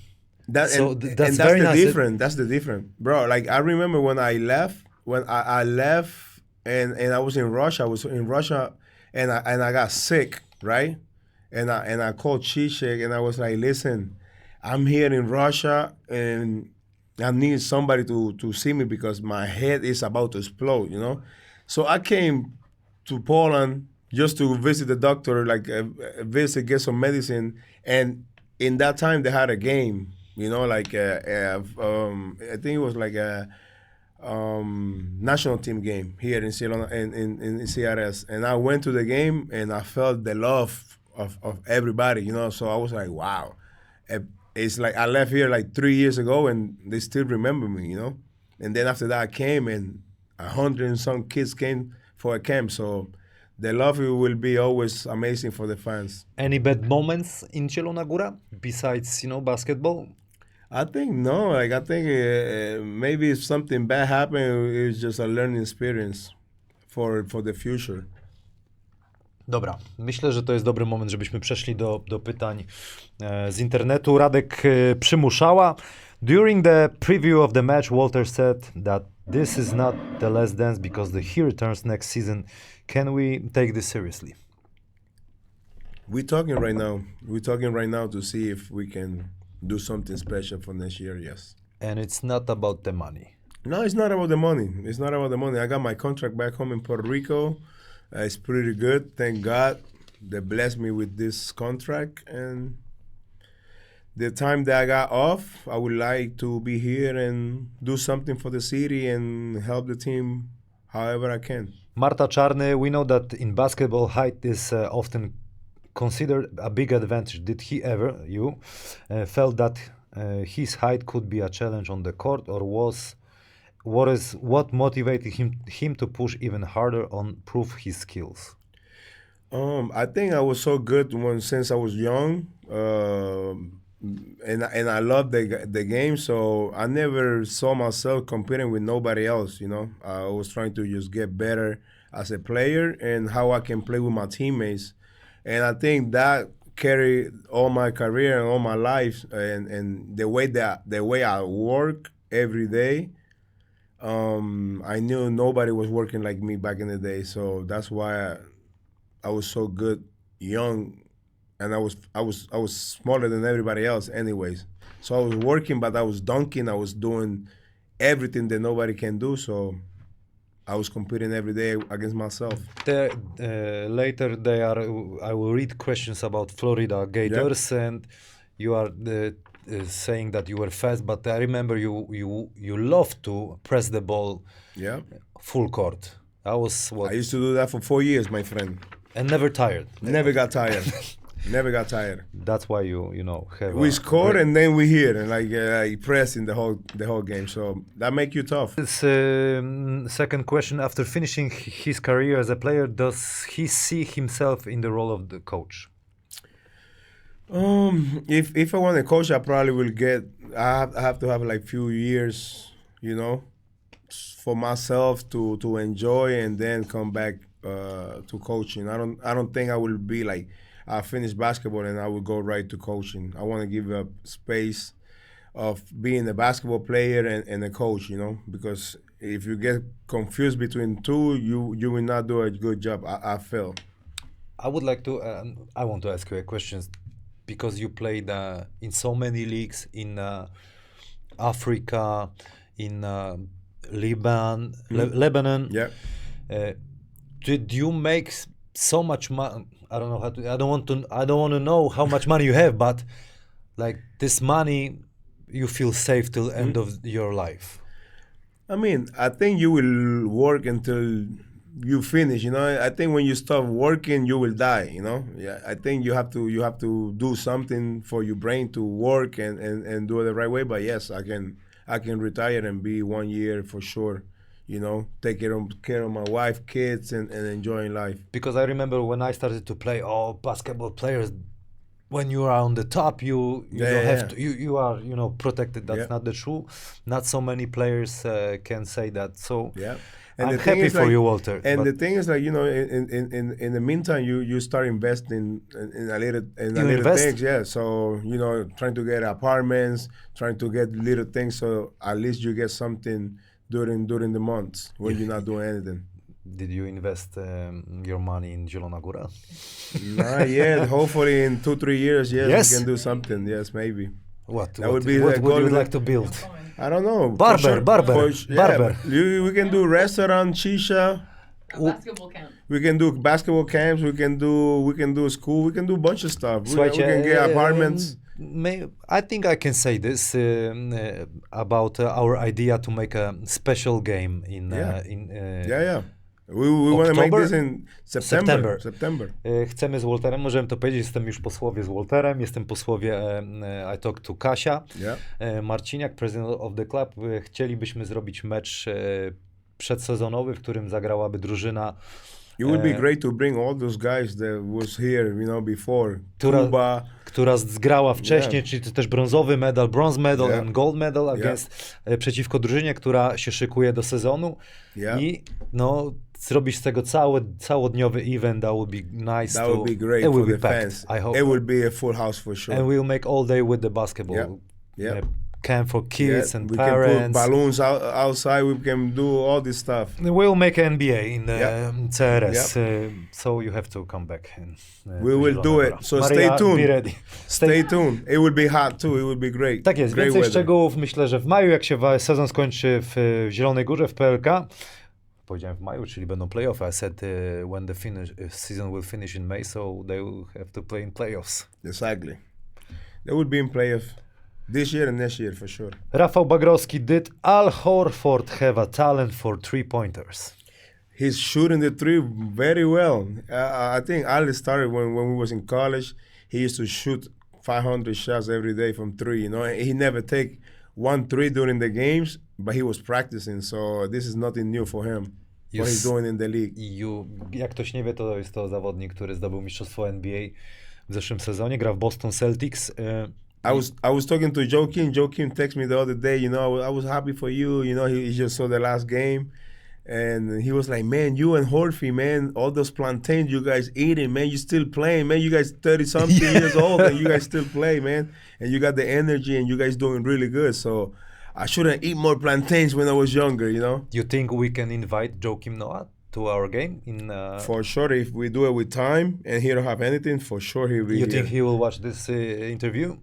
That's very nice. That's the difference, bro. Like I remember when I left. When I left and I was in Russia, and I got sick, right? And I called Zizek and I was like, listen, I'm here in Russia and I need somebody to see me because my head is about to explode, you know? So I came to Poland just to visit the doctor, like get some medicine. And in that time they had a game, you know, like I think it was like a national team game here in Zielona, in CRS. And I went to the game and I felt the love of everybody, you know? So I was like, wow. It's like I left here like 3 years ago and they still remember me, you know? And then after that I came and 100 and some kids came for a camp. So the love will be always amazing for the fans. Any bad moments in Zielona Góra besides, you know, basketball? I think no. Like I think maybe if something bad happened, it's just a learning experience for the future. Dobra, myślę, że to jest dobry moment, żebyśmy przeszli do pytań z internetu. Radek Przymuszała. During the preview of the match, Walter said that this is not the last dance because he returns next season. Can we take this seriously? We're talking right now to see if we can do something special for next year, yes. And it's not about the money. No, it's not about the money. It's not about the money. I got my contract back home in Puerto Rico. It's pretty good. Thank God they blessed me with this contract. And the time that I got off, I would like to be here and do something for the city and help the team however I can. Marta Czarny, we know that in basketball, height is often considered a big advantage. Did he ever, felt that his height could be a challenge on the court, or what motivated him to push even harder on prove his skills? I think I was so good since I was young, and I loved the game. So I never saw myself competing with nobody else. You know, I was trying to just get better as a player and how I can play with my teammates. And I think that carried all my career and all my life, and the way I work every day. I knew nobody was working like me back in the day, so that's why I was so good young, and I was smaller than everybody else, anyways. So I was working, but I was dunking. I was doing everything that nobody can do. So I was competing every day against myself. Later I will read questions about Florida Gators, and you are saying that you were fast, but I remember you love to press the ball full court. I used to do that for 4 years, my friend. And never tired. Never got tired. Never got tired. That's why you have. We score and then we hit and like pressing the whole game. So that make you tough. This second question: after finishing his career as a player, does he see himself in the role of the coach? If I want a coach, I probably will get. I have to have like few years, you know, for myself to enjoy and then come back to coaching. I don't think I will be like. I finish basketball and I will go right to coaching. I want to give up space of being a basketball player and a coach, you know, because if you get confused between two, you will not do a good job. I feel. I would like to. I want to ask you a question, because you played in so many leagues in Africa, in Lebanon. Yeah. Did you make so much money? I don't know how to. I don't want to know how much money you have, but like this money, you feel safe till end of your life. I mean, I think you will work until you finish. You know, I think when you stop working, you will die. You know, yeah. I think you have to do something for your brain to work and do it the right way. But yes, I can retire and be 1 year for sure. You know, take care of my wife, kids, and enjoying life. Because I remember when I started to play, all basketball players, when you are on the top, you don't have to, you are protected. That's not the truth. Not so many players can say that. So and I'm happy for you, Walter. And the thing is, like, you know, in the meantime, you start investing in a little things. Yeah. So, you know, trying to get apartments, trying to get little things, so at least you get something during the months when you're not doing anything. Did you invest your money in Zielona Góra? Not yet. Hopefully in 2-3 years, we can do something. Yes, maybe. What would you like to build? I don't know. Barber. We can do restaurant, shisha. A basketball camp. We can do basketball camps. We can do school. We can do a bunch of stuff. We can get apartments. I think I can say this about our idea to make a special game in We want to make this in September. Chcemy z Walterem, możemy to powiedzieć, jestem już po słowie z Walterem, jestem po słowie I talk to Kasia, Marciniak, president of the club. Chcielibyśmy zrobić mecz przedsezonowy, w którym zagrałaby drużyna. It would be great to bring all those guys that was here, you know, before. Która zgrała wcześniej, czyli to też brązowy medal, bronze medal and gold medal przeciwko drużynie, która się szykuje do sezonu. I no, zrobić z tego całodniowy event. That would be nice. That would be great for the fans. I hope it will be a full house for sure. And we'll make all day with the basketball. Camp for kids and we parents. We can put balloons outside. We can do all this stuff. We'll make an NBA in CRS. So you have to come back. We will do it. So Maria, stay tuned. Be ready. Stay tuned. It will be hot too. It will be great. Tak jest. Great Więcej weather. szczegółów myślę, że w maju, jak się sezon skończy w Zielonej Górze, w PLK. Powiedziałem w maju, czyli będą playoffy. I said when the season will finish in May, so they will have to play in playoffs. Exactly. They will be in playoffs. This year and next year for sure. Rafał Bagrowski, did Al Horford have a talent for 3-pointers? He's shooting the three very well. I think Al started when we was in college. He used to shoot 500 shots every day from three. You know, he never take 1 3 during the games, but he was practicing. So this is nothing new for him. What he's doing in the league. Jak ktoś nie wie, to jest to zawodnik, który zdobył mistrzostwo NBA w zeszłym sezonie. Gra w Boston Celtics. I was talking to Joakim. Joakim texted me the other day. You know, I was happy for you. You know, he just saw the last game, and he was like, "Man, you and Horford, man, all those plantains you guys eating, man, you still playing, man. You guys 30-something years old, and you guys still play, man. And you got the energy, and you guys doing really good. So I shouldn't eat more plantains when I was younger, you know." You think we can invite Joakim Noah to our game? For sure, if we do it with time, and he don't have anything, for sure he will. You think he will watch this interview?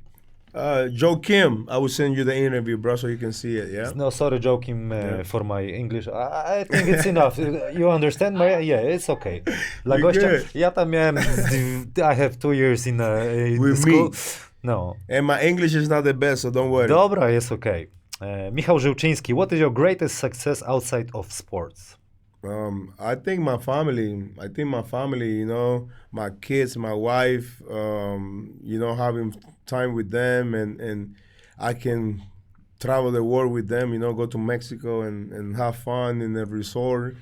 Joe Kim, I will send you the interview, bro, so you can see it. Yeah. No, sorry, joking for my English. I think it's enough. You understand? Yeah, it's okay. Dla gościa, ja tam miałem, I have 2 years in With school. me. No. And my English is not the best, so don't worry. Dobra, jest okay. Michał Żyłczyński, what is your greatest success outside of sports? I think my family. You know, my kids, my wife. You know, having time with them, and I can travel the world with them. You know, go to Mexico and have fun in the resort.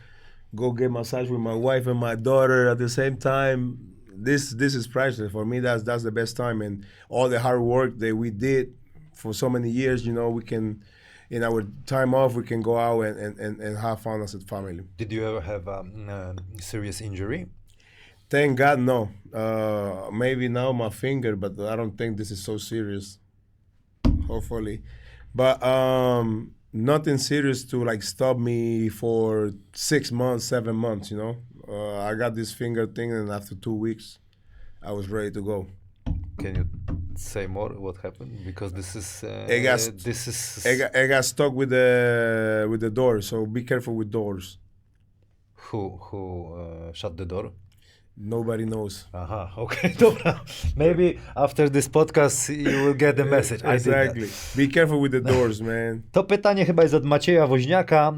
Go get massage with my wife and my daughter at the same time. This is priceless for me. That's the best time, and all the hard work that we did for so many years. You know, we can. In our time off, we can go out and have fun as a family. Did you ever have a serious injury? Thank God, no. Maybe now my finger, but I don't think this is so serious. Hopefully. But nothing serious to like stop me for 6 months, 7 months, you know. I got this finger thing, and after 2 weeks, I was ready to go. Can you say more what happened? Because this is I got stuck with the door, so be careful with doors. Who shut the door? Nobody knows. Aha, okay, dobra. Maybe after this podcast you will get the message. Exactly. Be careful with the doors, man. To pytanie chyba jest od Macieja Woźniaka.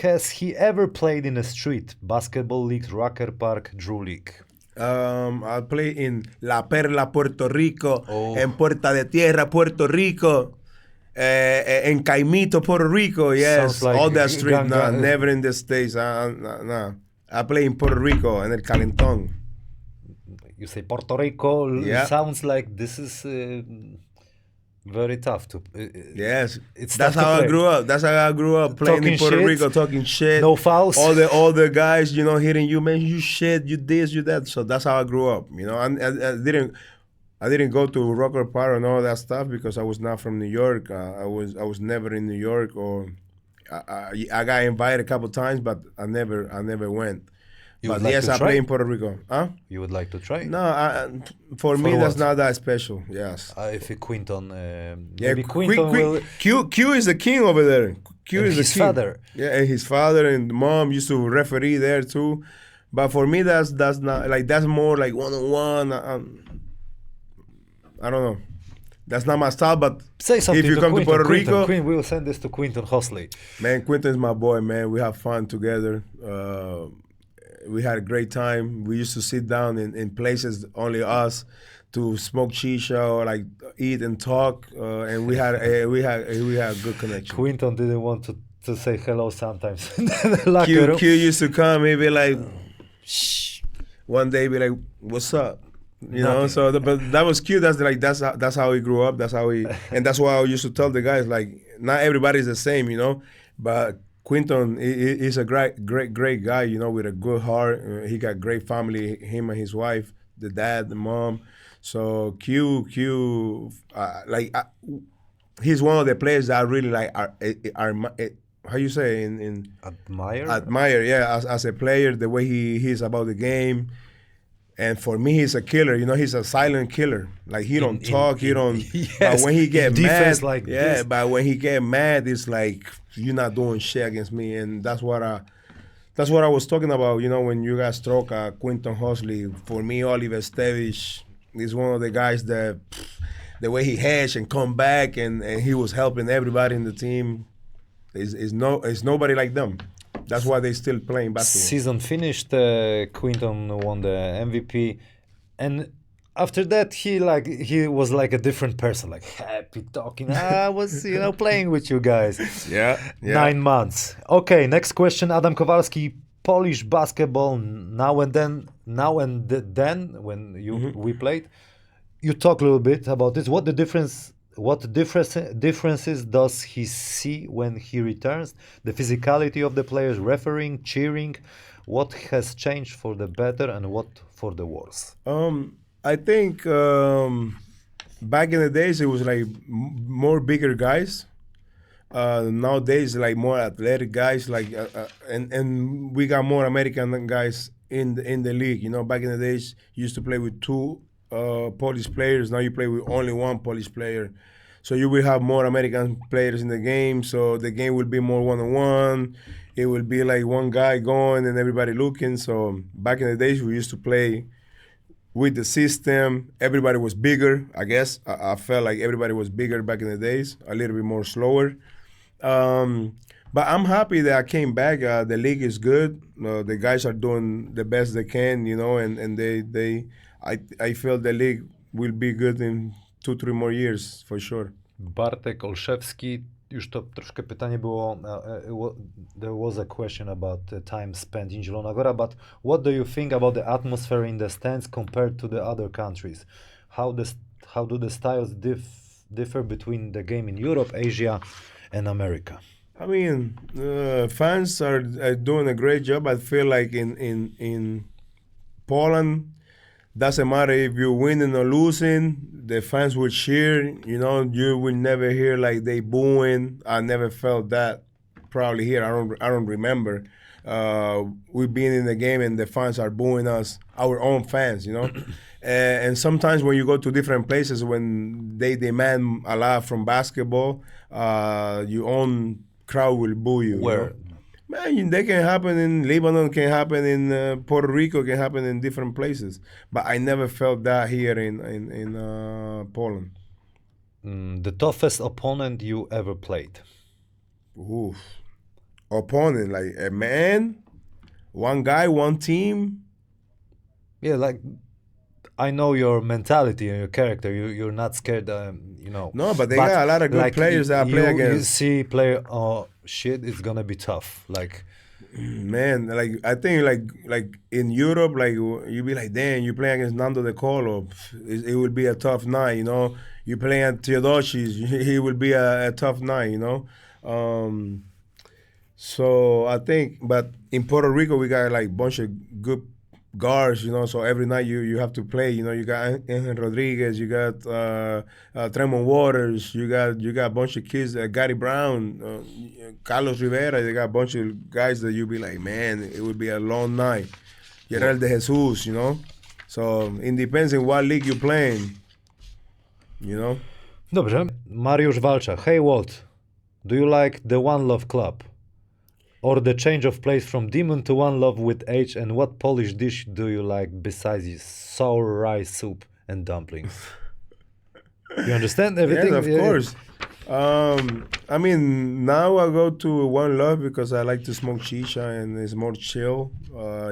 Has he ever played in a street? Basketball league, Rocker Park, Drew League? I play in La Perla, Puerto Rico, en Puerta de Tierra, Puerto Rico, en Caimito, Puerto Rico. Yes, like all that street. Never in the States. No. I play in Puerto Rico, en el Calentón. You say Puerto Rico. Yeah. Sounds like this is very tough to. Yes, that's how I grew up. That's how I grew up playing talking in Puerto shit, Rico, talking shit. No fouls. All the guys, you know, hitting you, man. You shit, you this, you that. So that's how I grew up. You know, I didn't go to Rocker Park and all that stuff because I was not from New York. I was never in New York, or I got invited a couple times, but I never went. But yes, I play in Puerto Rico. Huh? You would like to try? No, for me, that's not that special. Yes. If Quinton, yeah, Quinton will... Q is the king over there. Q and is his the king. Father. Yeah, and his father and mom used to referee there too. But for me, that's not like, that's more like one-on-one. I don't know. That's not my style. But say something if you come Quinton, to Puerto Rico, we will send this to Quinton Hosley. Man, Quinton is my boy. Man, we have fun together. We had a great time. We used to sit down in places only us to smoke shisha or like eat and talk, and we had a good connection. Quinton didn't want to say hello sometimes. Q used to come. He'd be like, shh. One day, be like, what's up? You know. So, but that was Q. That's how he grew up. That's how he, and that's why I used to tell the guys, like, not everybody's the same, you know, but Quinton is a great guy, you know, with a good heart. He got great family, him and his wife, the dad, the mom. So Q, he's one of the players that I really like. Are how you say in admire? Admire, yeah, as a player, the way he's about the game. And for me, he's a killer. You know, he's a silent killer. Like he don't talk, he don't. Yes, but when he get mad, like yeah. This. But when he get mad, it's like you're not doing shit against me, and that's what I was talking about. You know, when you got Srokę, Quinton Hosley. For me, Oliver Stevich is one of the guys that the way he hedged and come back, and he was helping everybody in the team. Is nobody like them. That's why they still playing basketball. Season finished, Quinton won the MVP, and after that he was like a different person, like happy talking. I was playing with you guys. Yeah. 9 months. Okay, next question. Adam Kowalski, Polish basketball now and then when we played. You talk a little bit about this. What differences does he see when he returns? The physicality of the players, refereeing, cheering. What has changed for the better and what for the worse? I think back in the days it was like more bigger guys. Nowadays, like more athletic guys, like and we got more American guys in the league. You know, back in the days, you used to play with 2 Polish players. Now you play with only one Polish player. So you will have more American players in the game. So the game will be more one-on-one. It will be like one guy going and everybody looking. So back in the days, we used to play with the system. Everybody was bigger, I guess. I felt like everybody was bigger back in the days, a little bit more slower. But I'm happy that I came back. The league is good. The guys are doing the best they can, you know, and I feel the league will be good in 2-3 more years for sure. Bartek Olszewski, już to troszkę pytanie było, there was a question about the time spent in Zielona Góra, but what do you think about the atmosphere in the stands compared to the other countries? How do the styles differ between the game in Europe, Asia and America? I mean, fans are doing a great job. I feel like in Poland, doesn't matter if you're winning or losing, the fans will cheer. You know, you will never hear like they booing. I never felt that probably here. I don't remember. We've been in the game and the fans are booing us, our own fans, you know. And sometimes when you go to different places, when they demand a lot from basketball, your own crowd will boo you. Where? You know? Man, that can happen in Lebanon, can happen in Puerto Rico, can happen in different places. But I never felt that here in Poland. The toughest opponent you ever played? Oof. Opponent, like a man, one guy, one team. Yeah, like I know your mentality and your character. You're not scared, you know. No, but they got a lot of good players that I play against. You see player, oh shit, it's gonna be tough. Like, man, like I think like in Europe, like you be like, damn, you play against Nando De Colo, it will be a tough night, you know. You play at Teodosi's, it will be a tough night, you know. So I think, but in Puerto Rico, we got like a bunch of good guards, you know, so every night you have to play, you know, you got Angel Rodriguez, you got Tremont Waters, you got a bunch of kids, Gary Brown, Carlos Rivera, they got a bunch of guys that you be like, man, it would be a long night. Yerel de Jesus, you know, so it depends on what league you're playing, you know. Dobrze. Mariusz Walcza. Hey Walt, do you like the One Love Club? Or the change of place from Demon to One Love with H, and what Polish dish do you like besides sour rice soup and dumplings? You understand everything? Yes, of course. I mean, now I go to One Love because I like to smoke chicha and it's more chill.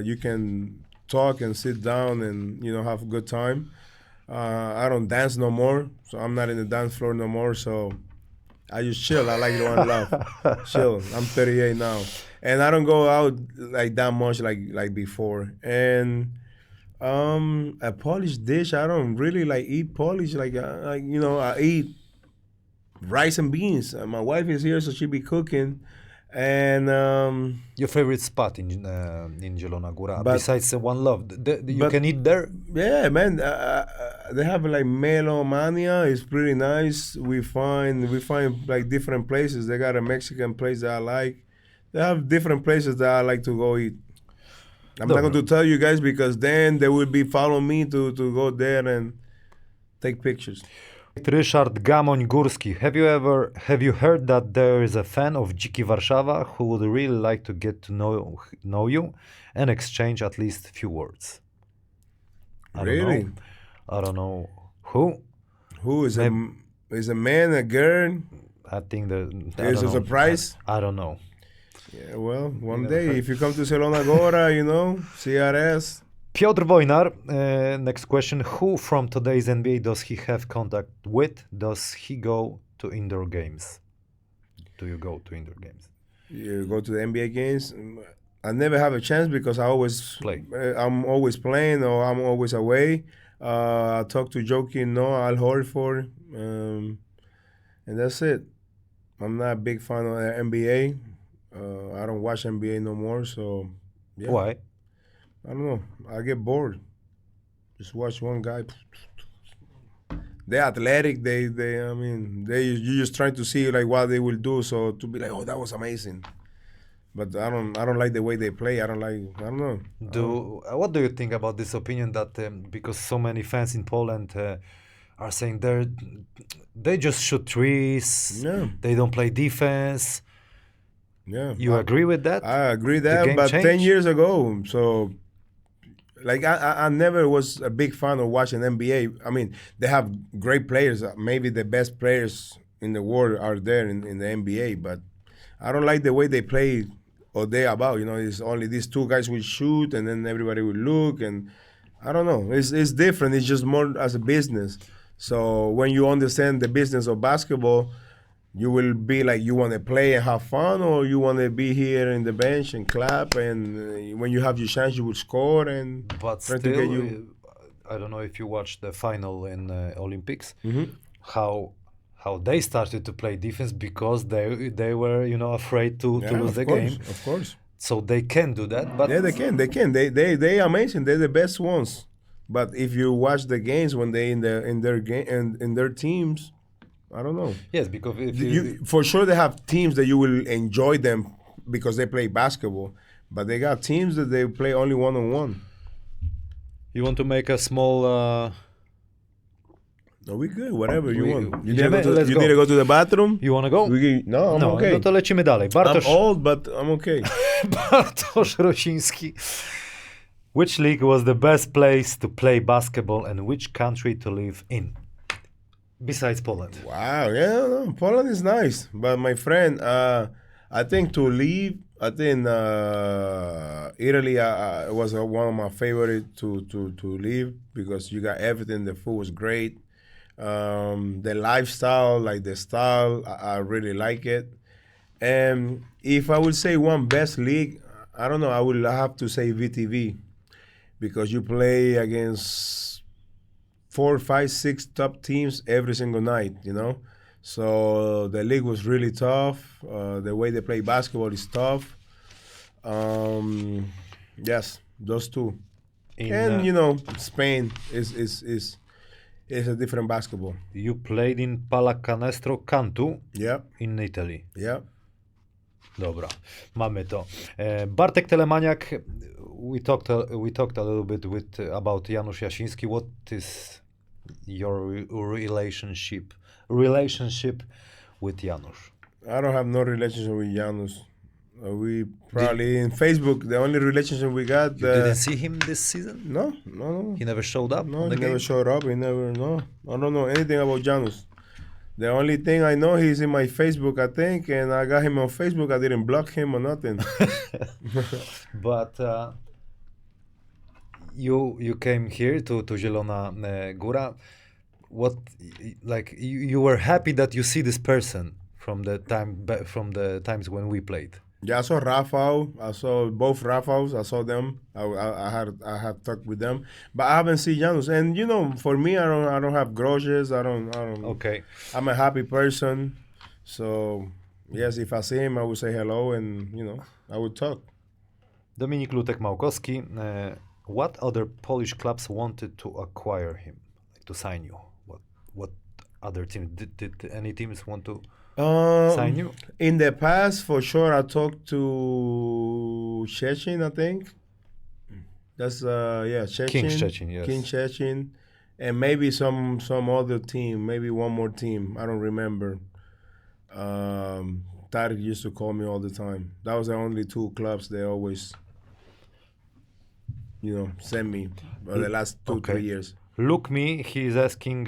You can talk and sit down and, you know, have a good time. I don't dance no more, so I'm not in the dance floor no more, so I just chill. I like One Love. Chill. I'm 38 now. And I don't go out like that much like before. And a Polish dish, I don't really like eat Polish. Like you know, I eat rice and beans. My wife is here, so she be cooking. And your favorite spot in Zielona Góra besides One Love? You can eat there? Yeah, man. They have like Melomania. It's pretty nice. We find like different places. They got a Mexican place that I like. They have different places that I like to go eat. I'm not going to tell you guys because then they will be following me to go there and take pictures. Ryszard Gamoń Górski. Have you heard that there is a fan of Dziki Warszawa who would really like to get to know you and exchange at least a few words? I don't know who. Who is a man, a girl? I think that there's a surprise. I don't know. Yeah, well, one day if you come to Zielona Góra, you know, CRS. Piotr Wojnar, next question. Who from today's NBA does he have contact with? Does he go to indoor games? Do you go to indoor games? You go to the NBA games? I never have a chance because I always play. I'm always playing or I'm always away. I talk to Joakim Noah, Al Horford, and that's it. I'm not a big fan of the NBA. I don't watch NBA no more, so yeah. Why? I don't know. I get bored. Just watch one guy. They're athletic. You just trying to see like what they will do. So to be like, oh, that was amazing. but I don't like the way they play. I don't know. What do you think about this opinion that because so many fans in Poland are saying they just shoot threes, Yeah. they don't play defense? Yeah. You agree with that? I agree The that, game but 10 changed? years ago, so like I never was a big fan of watching NBA. I mean, they have great players. Maybe the best players in the world are there in the NBA, but I don't like the way they play or they about. You know, it's only these two guys will shoot and then everybody will look, and I don't know. It's different. It's just more as a business. So when you understand the business of basketball, you will be like you want to play and have fun, or you want to be here in the bench and clap, and when you have your chance, you will score and But try still, to get you. I don't know if you watched the final in Olympics, Mhm. how they started to play defense because they were afraid to Yeah, lose of the course, game. of course. So they can do that, but Yeah, they can. They amazing. They're the best ones. But if you watch the games when they in their game and in their teams, I don't know. yes, because if You, for sure, they have teams that you will enjoy them because they play basketball. But they got teams that they play only one-on-one. you want to make a small. No, we good. Whatever you want. You Idziemy? Let's need go. to go to the bathroom. You wanna go? No, I'm okay. No to lecimy dalej. I'm Bartosz, old, but I'm okay. Bartosz Rosiński. Which league was the best place to play basketball and which country to live in? Besides Poland. Wow, yeah, no, Poland is nice. But my friend, I think to leave, I think Italy was one of my favorite to leave because you got everything. The food was great. The lifestyle, like the style, I really like it. And if I would say one best league, I don't know, I would have to say VTV because you play against 4, 5, 6 top teams every single night, you know? So the league was really tough. The way they play basketball is tough. Yes, those two. And, you know, Spain is a different basketball. You played in Pallacanestro Cantu Yeah, in Italy. yeah. Dobra, mamy to. Bartek Telemaniak, we talked a little bit about Janusz Jasiński. What is your relationship with Janusz? I don't have no relationship with Janus. We probably in Facebook, the only relationship we got. You didn't see him this season? No. He never showed up No, on the he game? never showed up. He never, no. I don't know anything about Janus. The only thing I know, he's in my Facebook, I think, and I got him on Facebook. I didn't block him or nothing. But you came here to Zielona Góra. What, like, you were happy that you see this person from the times when we played? Yeah, I saw Rafael. I saw both Rafaels. I saw them. I had talked with them, but I haven't seen Janus. And you know, for me, I don't have grudges. I don't. Okay. I'm a happy person, so yes, if I see him, I would say hello, and you know, I would talk. Dominik Lutek-Małkowski. What other Polish clubs wanted to acquire him, like to sign you? What other teams did any teams want to sign you? In the past, for sure, I talked to Szczecin, I think. That's Szczecin. King Szczecin, yes. King Szczecin, and maybe some other team, maybe one more team. I don't remember. Tarek used to call me all the time. That was the only 2 clubs they always, send me for the last 2-3 years. Look me, he is asking,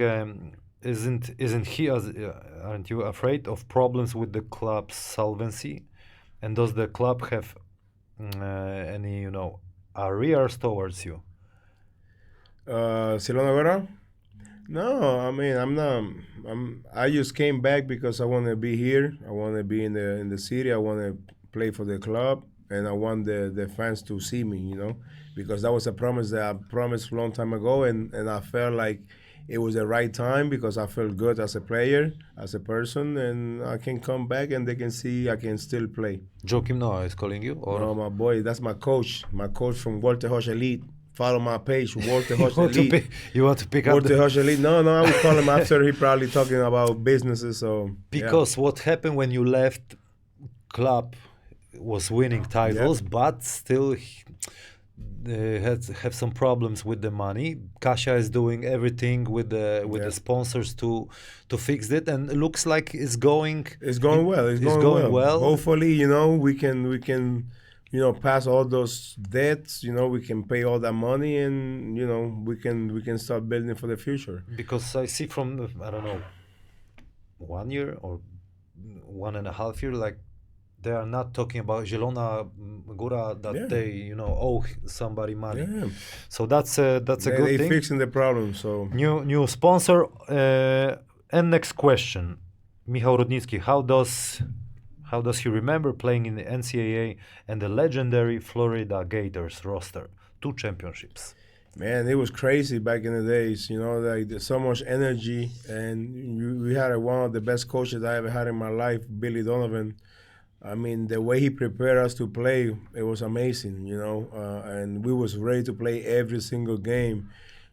isn't he? Aren't you afraid of problems with the club's solvency? And does the club have any, arrears towards you? Zielona Góra? No, I mean I just came back because I want to be here. I want to be in the city. I want to play for the club, and I want the fans to see me. Because that was a promise that I promised a long time ago, and I felt like it was the right time because I felt good as a player, as a person, and I can come back and they can see I can still play. Joachim Noah is calling you? Or? No, my boy, that's my coach from Walter Hodge Elite. Follow my page, Walter Hodge Elite. You want to pick up Walter Hodge Elite? No, I would call him after. He probably talking about businesses. So because what happened when you left club was winning titles, but still have some problems with the money. Kasia is doing everything with the sponsors to fix it, and it looks like it's going well. It's going well. Hopefully, we can pass all those debts. We can pay all that money, and we can start building for the future. Because I see from, I don't know, 1 year or 1.5 years, like they are not talking about Zielona Góra that they owe somebody money. Yeah. So that's a good thing. They're fixing the problem. So new sponsor. And next question, Michał Rudnicki, how does he remember playing in the NCAA and the legendary Florida Gators roster? 2 championships. Man, it was crazy back in the days, like there's so much energy, and we had one of the best coaches I ever had in my life, Billy Donovan. I mean, the way he prepared us to play, it was amazing, and we was ready to play every single game,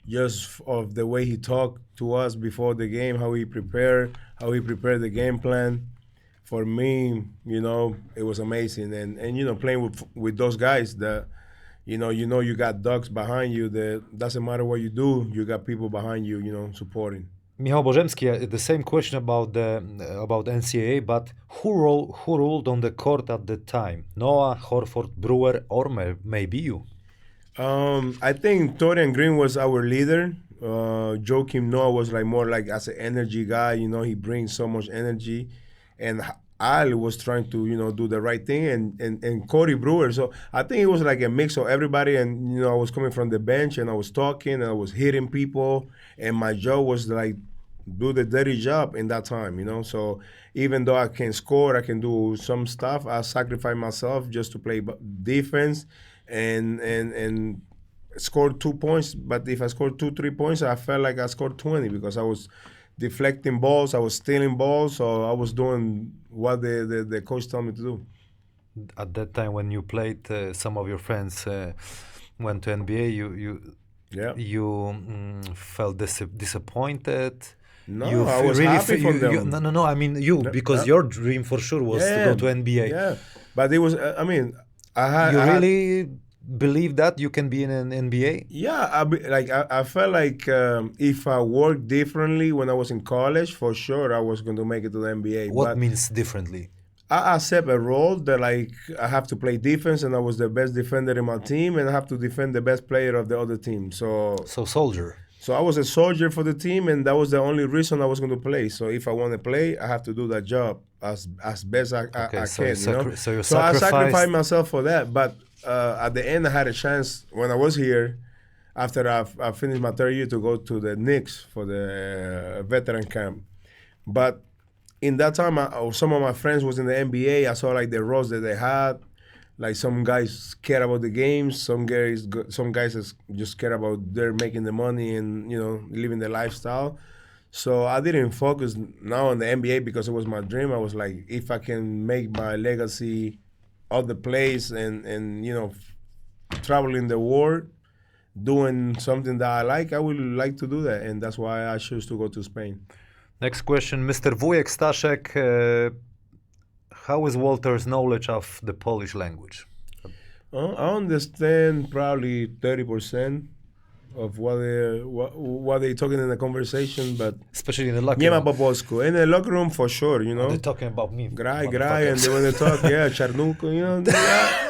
just of the way he talked to us before the game, how he prepared the game plan. For me, it was amazing, and playing with those guys that. You got dogs behind you. That doesn't matter what you do. You got people behind you, supporting. Michał Bożemski, the same question about NCAA, but who ruled on the court at the time? Noah, Horford, Brewer, or maybe you? I think Torian Green was our leader. Joakim Noah was more like as an energy guy. He brings so much energy, and Al was trying to, do the right thing, and Cody Brewer. So I think it was like a mix of everybody, and, I was coming from the bench, and I was talking, and I was hitting people, and my job was like do the dirty job in that time, So even though I can score, I can do some stuff, I sacrifice myself just to play defense and score 2 points. But if I scored 2-3 points, I felt like I scored 20 because I was deflecting balls, I was stealing balls, so I was doing what the coach told me to do. At that time, when you played, some of your friends went to NBA. You felt disappointed. No, I was really happy for them. No. I mean you, because your dream for sure was to go to NBA. Yeah, but it was. I really believe that you can be in an NBA? Yeah, I felt like if I worked differently when I was in college, for sure I was going to make it to the NBA. What means differently? I accept a role that I have to play defense, and I was the best defender in my team, and I have to defend the best player of the other team. So soldier. So I was a soldier for the team, and that was the only reason I was going to play. So if I want to play, I have to do that job as best I can. So I sacrificed myself for that. But at the end, I had a chance when I was here, after I finished my 3rd year, to go to the Knicks for the veteran camp. But in that time, some of my friends was in the NBA. I saw like the roles that they had. Like some guys care about the games, some guys just care about they're making the money and living the lifestyle. So I didn't focus now on the NBA because it was my dream. I was like, if I can make my legacy out the place and traveling the world, doing something that I like, I would like to do that, and that's why I chose to go to Spain. Next question, Mr. Wujek Staszek. How is Walter's knowledge of the Polish language? I understand probably 30% of what they're talking in the conversation, but especially in the locker room. Nie ma po polsku. In the locker room, for sure, They're talking about me. Graj, and they when they talk, czarnulko,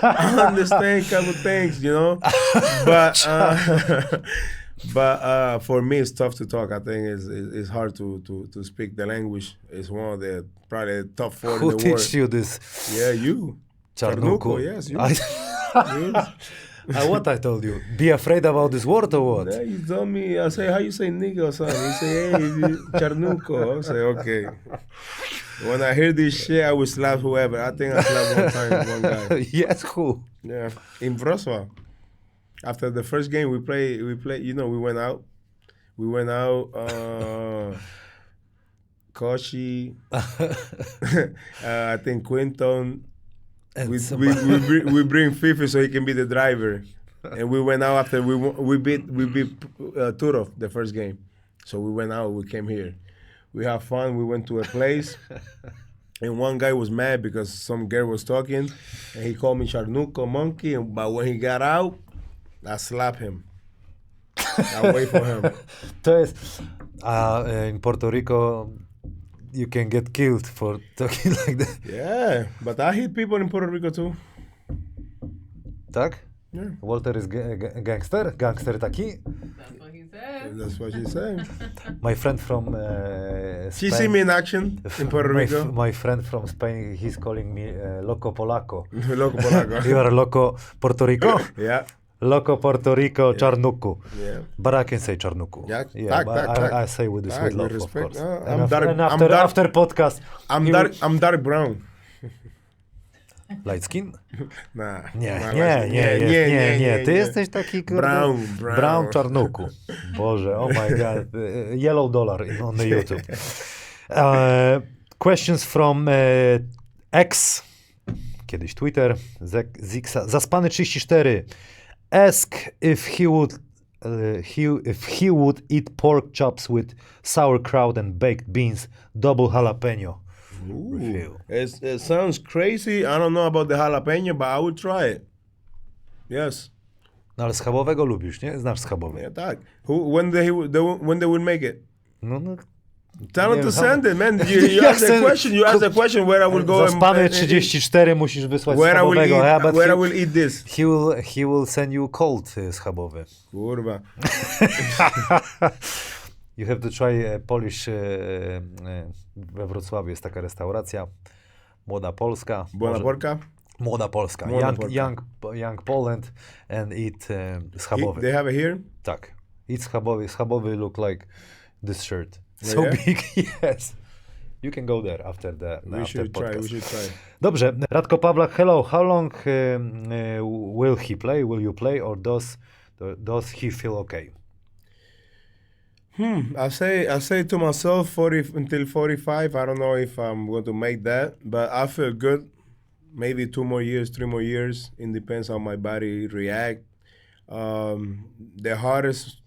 I understand a couple things, But for me, it's tough to talk. I think it's hard to speak the language. It's one of the probably the top 4 in the world. Who teach you this? Yeah, you. Czarnuku. Yes, you. What I told you? Be afraid about this word or what? Yeah, you told me. I say, how you say nigga or something? You say, hey, Czarnuko. I say, okay. When I hear this shit, I will slap whoever. I think I slapped one guy. Yes, who? Yeah, in Wrocław. After the first game, we played. We went out. Koshi, I think Quinton. We bring Fifi so he can be the driver, and we went out after we beat Turov the first game. So we went out. We came here. We have fun. We went to a place. And one guy was mad because some girl was talking, and he called me charnuco, monkey. But when he got out, I slapped him. I wait for him. To jest... in Puerto Rico, you can get killed for talking like that. Yeah, but I hit people in Puerto Rico too. Tak? Yeah. Walter is gangster? Gangster taki? That's what he said. That's what she said. My friend from She Spain, seen me in action in Puerto Rico. my friend from Spain, he's calling me Loco Polaco. Loco Polaco. You are Loco Puerto Rico? Yeah. Loco Puerto Rico, Czarnuku. Yeah. But I can say Czarnuku. Yeah, Yeah, tak, but tak. I say with this Tak, with with love, of respect. course. No, And I'm dark- and I'm dark- after podcast, I'm dark brown. light skin? Nah. Nie, Nah, nie. Ty nie. jesteś taki kurde, Brown. Brown Czarnuku. Boże, oh my god. Yellow dollar on the YouTube. Questions from X, kiedyś Twitter, Zixa, Zaspany 34. Ask if he would eat pork chops with sauerkraut and baked beans, double jalapeno. Review. It sounds crazy. I don't know about the jalapeno, but I would try it. Yes. No ale schabowego lubisz, nie? Znasz schabowy. Yeah, tak. When they will make it? No, Tell Nie them to wiem, send it, man. You Ja asked chcę- the question. You asked the question where I will go Zaspany 34 musisz wysłać where I will schabowego. eat, but where I will eat this. he will send you cold schabowy. Kurwa. You have to try Polish. We Wrocławiu jest taka restauracja. Młoda Polska. Buona porca. Młoda Polska. Młoda Young, Polska. young Poland and eat schabowy. They have it here? Tak. Eat schabowy. Schabowy look like this shirt. Yeah, So yeah? big, yes. You can go there after the We after should podcast. try. We should try. Dobrze. Radko Pawlak, hello. How long will he play? Will you play or does he feel okay? I say to myself 40 until 45. I don't know if I'm going to make that, but I feel good. Maybe 2 more years, 3 more years. It depends how my body react. The hardest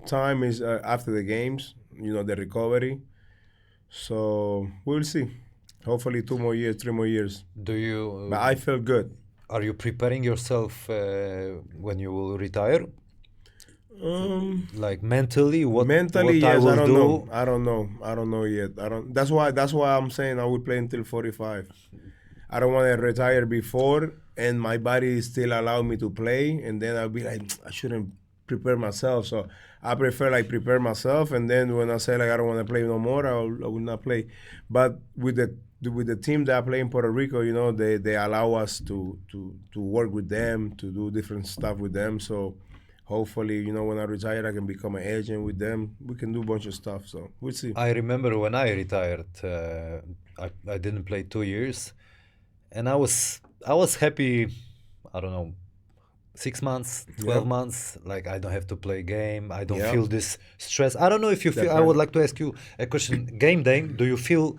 time is after the games. You know, the recovery. So we'll see. Hopefully 2 more years, 3 more years. Do you? But I feel good. Are you preparing yourself when you will retire? Like mentally, what Mentally, what yes. I I will don't do? know. I don't know yet. That's why I'm saying I will play until 45. I don't want to retire before, and my body still allow me to play, and then I'll be like, I shouldn't prepare myself. So I prefer like prepare myself, and then when I say like I don't want to play no more, I will not play. But with the team that I play in Puerto Rico, you know, they allow us to work with them, to do different stuff with them. So hopefully, you know, when I retire, I can become an agent with them. We can do a bunch of stuff. So we'll see. I remember when I retired, I didn't play 2 years, and I was happy. I don't know, 6 months, 12 Yeah. months. Like I don't have to play game. I don't Yeah. feel this stress. I don't know if you feel. I Definitely. would like to ask you a question. Game day, do you feel?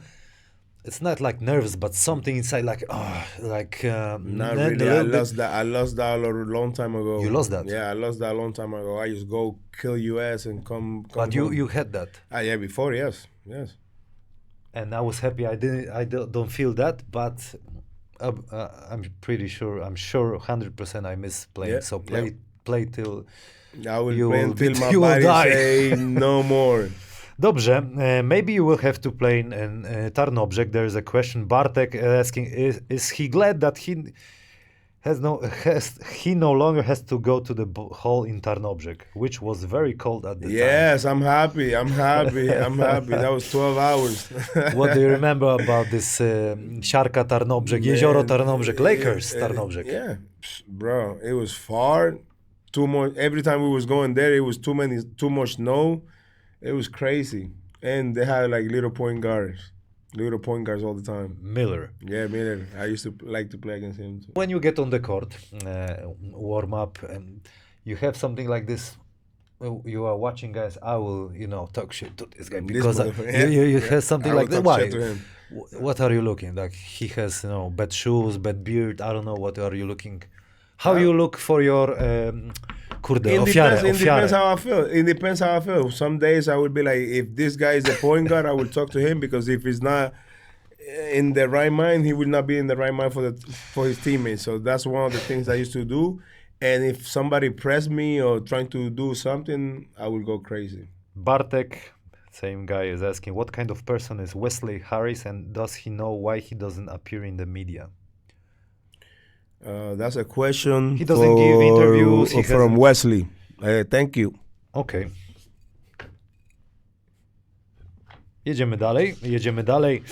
It's not like nerves, but something inside, like Not a really. little bit. I lost that a long time ago. You lost that? Yeah, I lost that a long time ago. I just go kill US and come But home. you had that, Yeah, before, yes. and I was happy. I don't feel that, but I'm pretty sure. I'm sure 100% I miss playing. Yeah, So yeah. play till. I will You play will until be- my you will body die. say no more. Dobrze, maybe you will have to play in Tarnobrzeg. There is a question. Bartek asking: Is he glad that he no longer has to go to the hall in Tarnobrzeg, which was very cold at the Yes, I'm happy. I'm happy. That was 12 hours. time? What do you remember about this Siarka Tarnobrzeg, Jezioro Tarnobrzeg, Lakers Tarnobrzeg? Yeah, bro, it was far. Too much. Every time we was going there, it was too much snow. It was crazy. And they had like little point guards all the time. Miller. Yeah, Miller. I used to like to play against him too. When you get on the court, warm up, and you have something like this, you are watching guys. I will, talk shit to this guy because motherfucker. you have something I will like that. talk Why? shit to him. What are you looking like? He has, bad shoes, bad beard. I don't know. What are you looking? How you look for your It depends how I feel. It depends how I feel. Some days I would be like, if this guy is a point guard, I will talk to him, because if he's not, in the right mind, he will not be in the right mind for his teammates. So that's one of the things I used to do. And if somebody pressed me or trying to do something, I will go crazy. Bartek, same guy, is asking, what kind of person is Wesley Harris, and does he know why he doesn't appear in the media? That's a question. He doesn't give interviews. From Wesley. Thank you. Okej. Jedziemy dalej.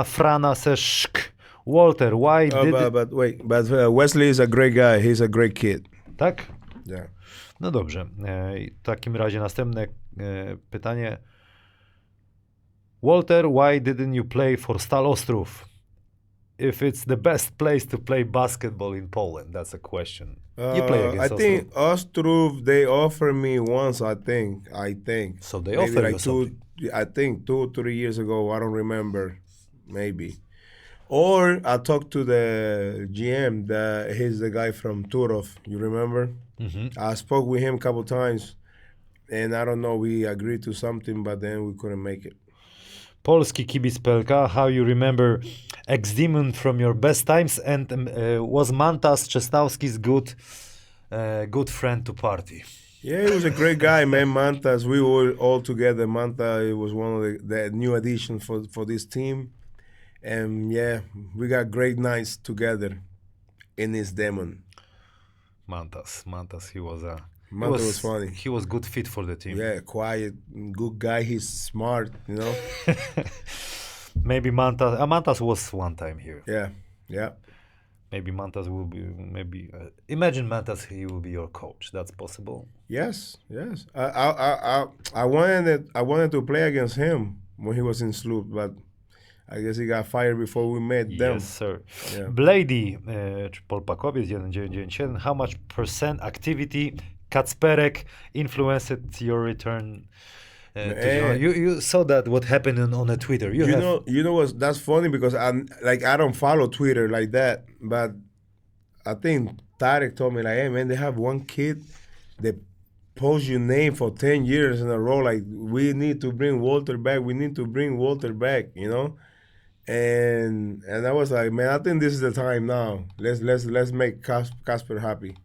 Frana Seszk. Walter, why did... But Wesley is a great guy. He's a great kid. Tak? Yeah. No dobrze. W takim razie następne pytanie. Walter, why didn't you play for Stal Ostrów? If it's the best place to play basketball in Poland, that's a question. You play against I think Ostrów, they offered me once, I think. So they maybe offered like you something. I think 2 or 3 years ago, I don't remember, maybe. Or I talked to the GM, he's the guy from Turów, you remember? Mm-hmm. I spoke with him a couple times, and I don't know, we agreed to something, but then we couldn't make it. Polski kibic PLK, how you remember ex-demon from your best times, and was Mantas Czesnowski's good friend to party? Yeah, he was a great guy, man. Mantas, we were all together. Manta, it was one of the new additions for this team. And yeah, we got great nights together in his demon. Mantas, he was was funny. He was good fit for the team. Yeah, quiet, good guy. He's smart, you know. Maybe Mantas was one time here. Yeah. Maybe Mantas will be. Imagine Mantas, he will be your coach. That's possible. Yes. I wanted to play against him when he was in Sloop, but I guess he got fired before we met them. Yes, sir. Yeah. Blady, czy Polpakowiec 1997, how much % activity Kacperek influenced your return? You saw that what happened on the Twitter. You know what? That's funny because I don't follow Twitter like that, but I think Tarek told me like, hey man, they have one kid that posts your name for 10 years in a row. Like, we need to bring Walter back. You know. And I was like, man, I think this is the time now. Let's make Casper happy.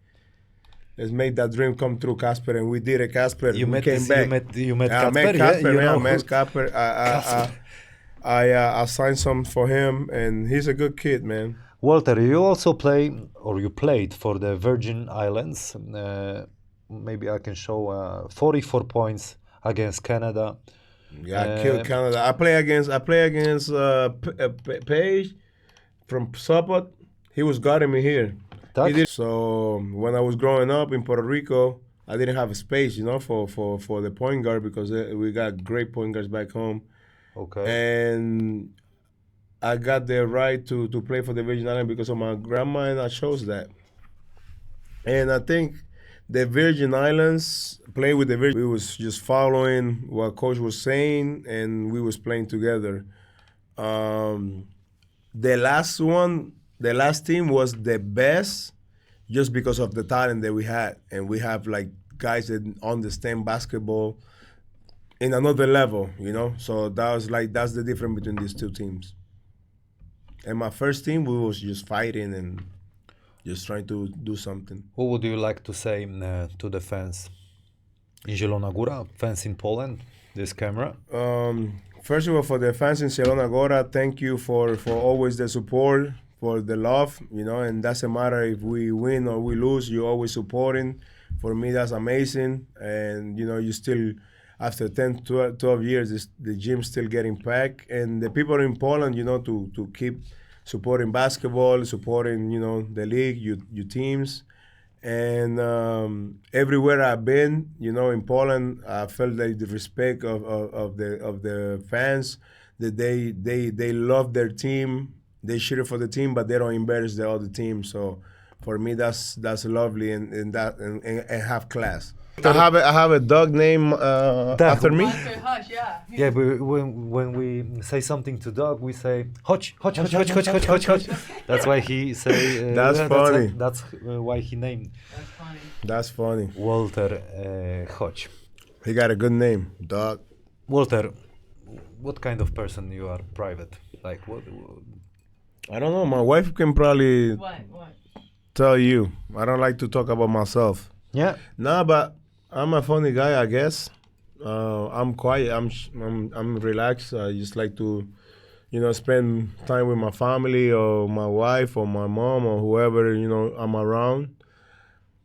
Let's make that dream come true, Casper. And we did it, Casper. You met back. You met I Casper, met Casper. yeah? I met Casper. I signed some for him, and he's a good kid, man. Walter, you also played for the Virgin Islands. Maybe I can show 44 points against Canada. Yeah, I killed Canada. I play against Page from Sopot. He was guarding me here. So when I was growing up in Puerto Rico, I didn't have a space, you know, for the point guard because we got great point guards back home. Okay. And I got the right to play for the Virgin Islands because of my grandma, and I chose that. And I think the Virgin Islands, playing with the Virgin, we was just following what coach was saying, and we was playing together. The last team was the best just because of the talent that we had. And we have like guys that understand basketball in another level, you know? So that's the difference between these two teams. And my first team, we was just fighting and just trying to do something. What would you like to say to the fans in Zielona Góra, fans in Poland, this camera? First of all, for the fans in Zielona Góra, thank you for always the support, for the love, you know, and doesn't matter if we win or we lose, you're always supporting. For me, that's amazing. And, you know, you still, after 10, 12 years, the gym's still getting packed. And the people in Poland, you know, to keep supporting basketball, supporting, you know, the league, your teams. And everywhere I've been, you know, in Poland, I felt like the respect of the fans, that they love their team, they cheer for the team, but they don't embarrass the other team. So for me, that's lovely and have class. I have a dog name after me. Walter Hodge, yeah. Yeah, but when we say something to dog, we say Hodge. That's why he say. That's funny. That's why he named. That's funny. That's funny. Walter Hodge. He got a good name, dog. Walter, what kind of person you are private? Like what? I don't know. My wife can probably What? tell you. I don't like to talk about myself. Yeah. Nah, but I'm a funny guy, I guess. I'm quiet. I'm relaxed. I just like to, spend time with my family or my wife or my mom or whoever I'm around.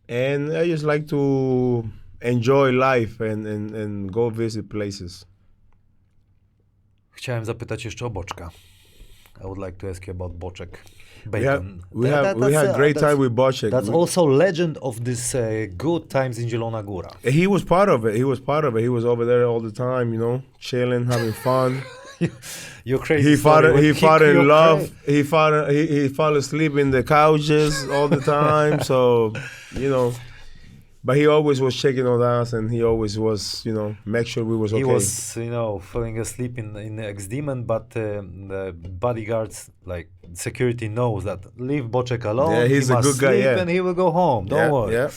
And I just like to enjoy life and go visit places. Chciałem zapytać jeszcze o boczka. I would like to ask you about boczek. We had great time with Boczek. That's also legend of this good times in Zielona Góra. He was part of it. He was over there all the time, chilling, having fun. You're crazy. He fought in love. He fell asleep in the couches all the time. So, but he always was checking on us, and he always was, make sure we was okay. He was, falling asleep in the ex-demon, but the bodyguards, like security, knows that leave Boczek alone. Yeah, he's he a must good guy. sleep Yeah, and he will go home. Don't worry. Yeah.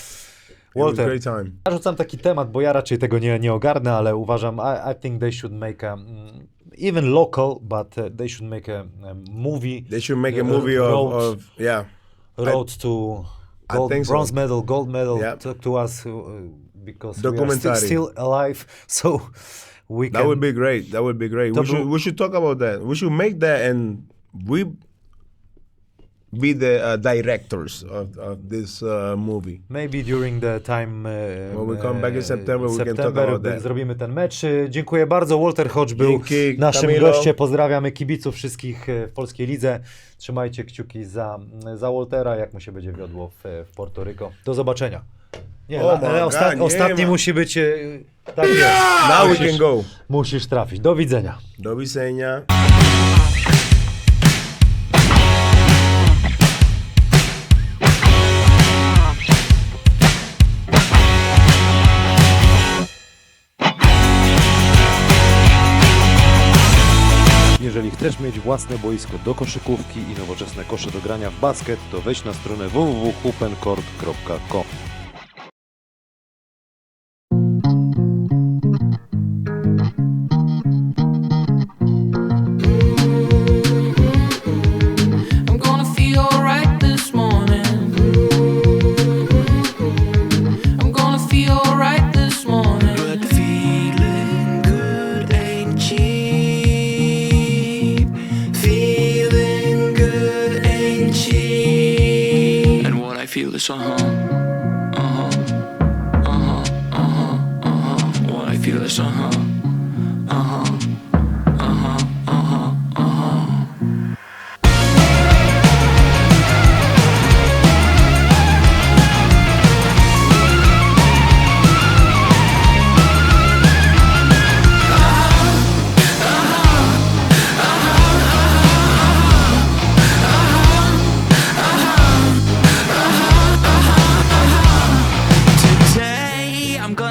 Walter, great time. ja rzucam taki temat, bo ja raczej tego nie ogarnę, ale uważam, I think they should make a even local, but they should make a movie. They should make a movie of Road to gold, bronze medal, gold medal. Yeah. Talk to us because we are Documentary. still alive, so we can. That would be great. That would be great. We should talk about that. We should make that, and we be the directors of this movie. Maybe during the time when we come back in September, we can talk about that. Zrobimy ten mecz. Dziękuję bardzo. Walter Hodge był Dzięki, naszym Camilo. gościem. Pozdrawiamy kibiców wszystkich w polskiej lidze. Trzymajcie kciuki za Waltera, jak mu się będzie wiodło w Porto Rico. Do zobaczenia. Nie, ale ostatni musi być tak jest. Now we can go. Musisz trafić. Do widzenia. Do widzenia. Jeżeli chcesz mieć własne boisko do koszykówki i nowoczesne kosze do grania w basket, to wejdź na stronę www.hoopencourt.com. I'm gonna feel alright this morning. I'm gonna feel alright this morning. But feeling good ain't cheap. Feeling good ain't cheap. And what I feel is What I feel is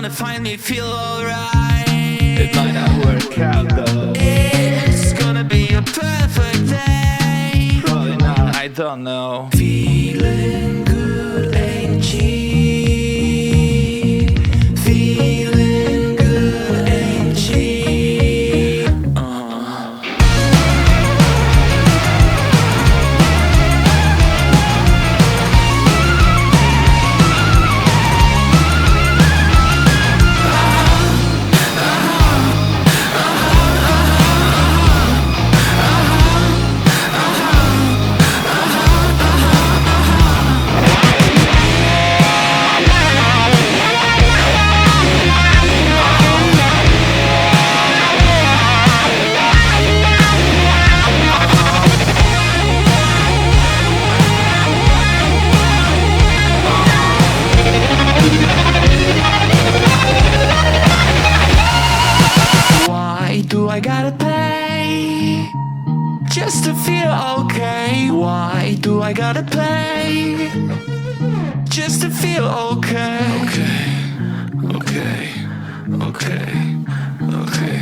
finally feel alright. It might not work out though. It's gonna be a perfect day. Probably not. I don't know. Feeling good ain't cheap. Feeling good ain't cheap. I gotta pay just to feel okay? Why do I gotta pay just to feel okay? Okay, okay, okay, okay.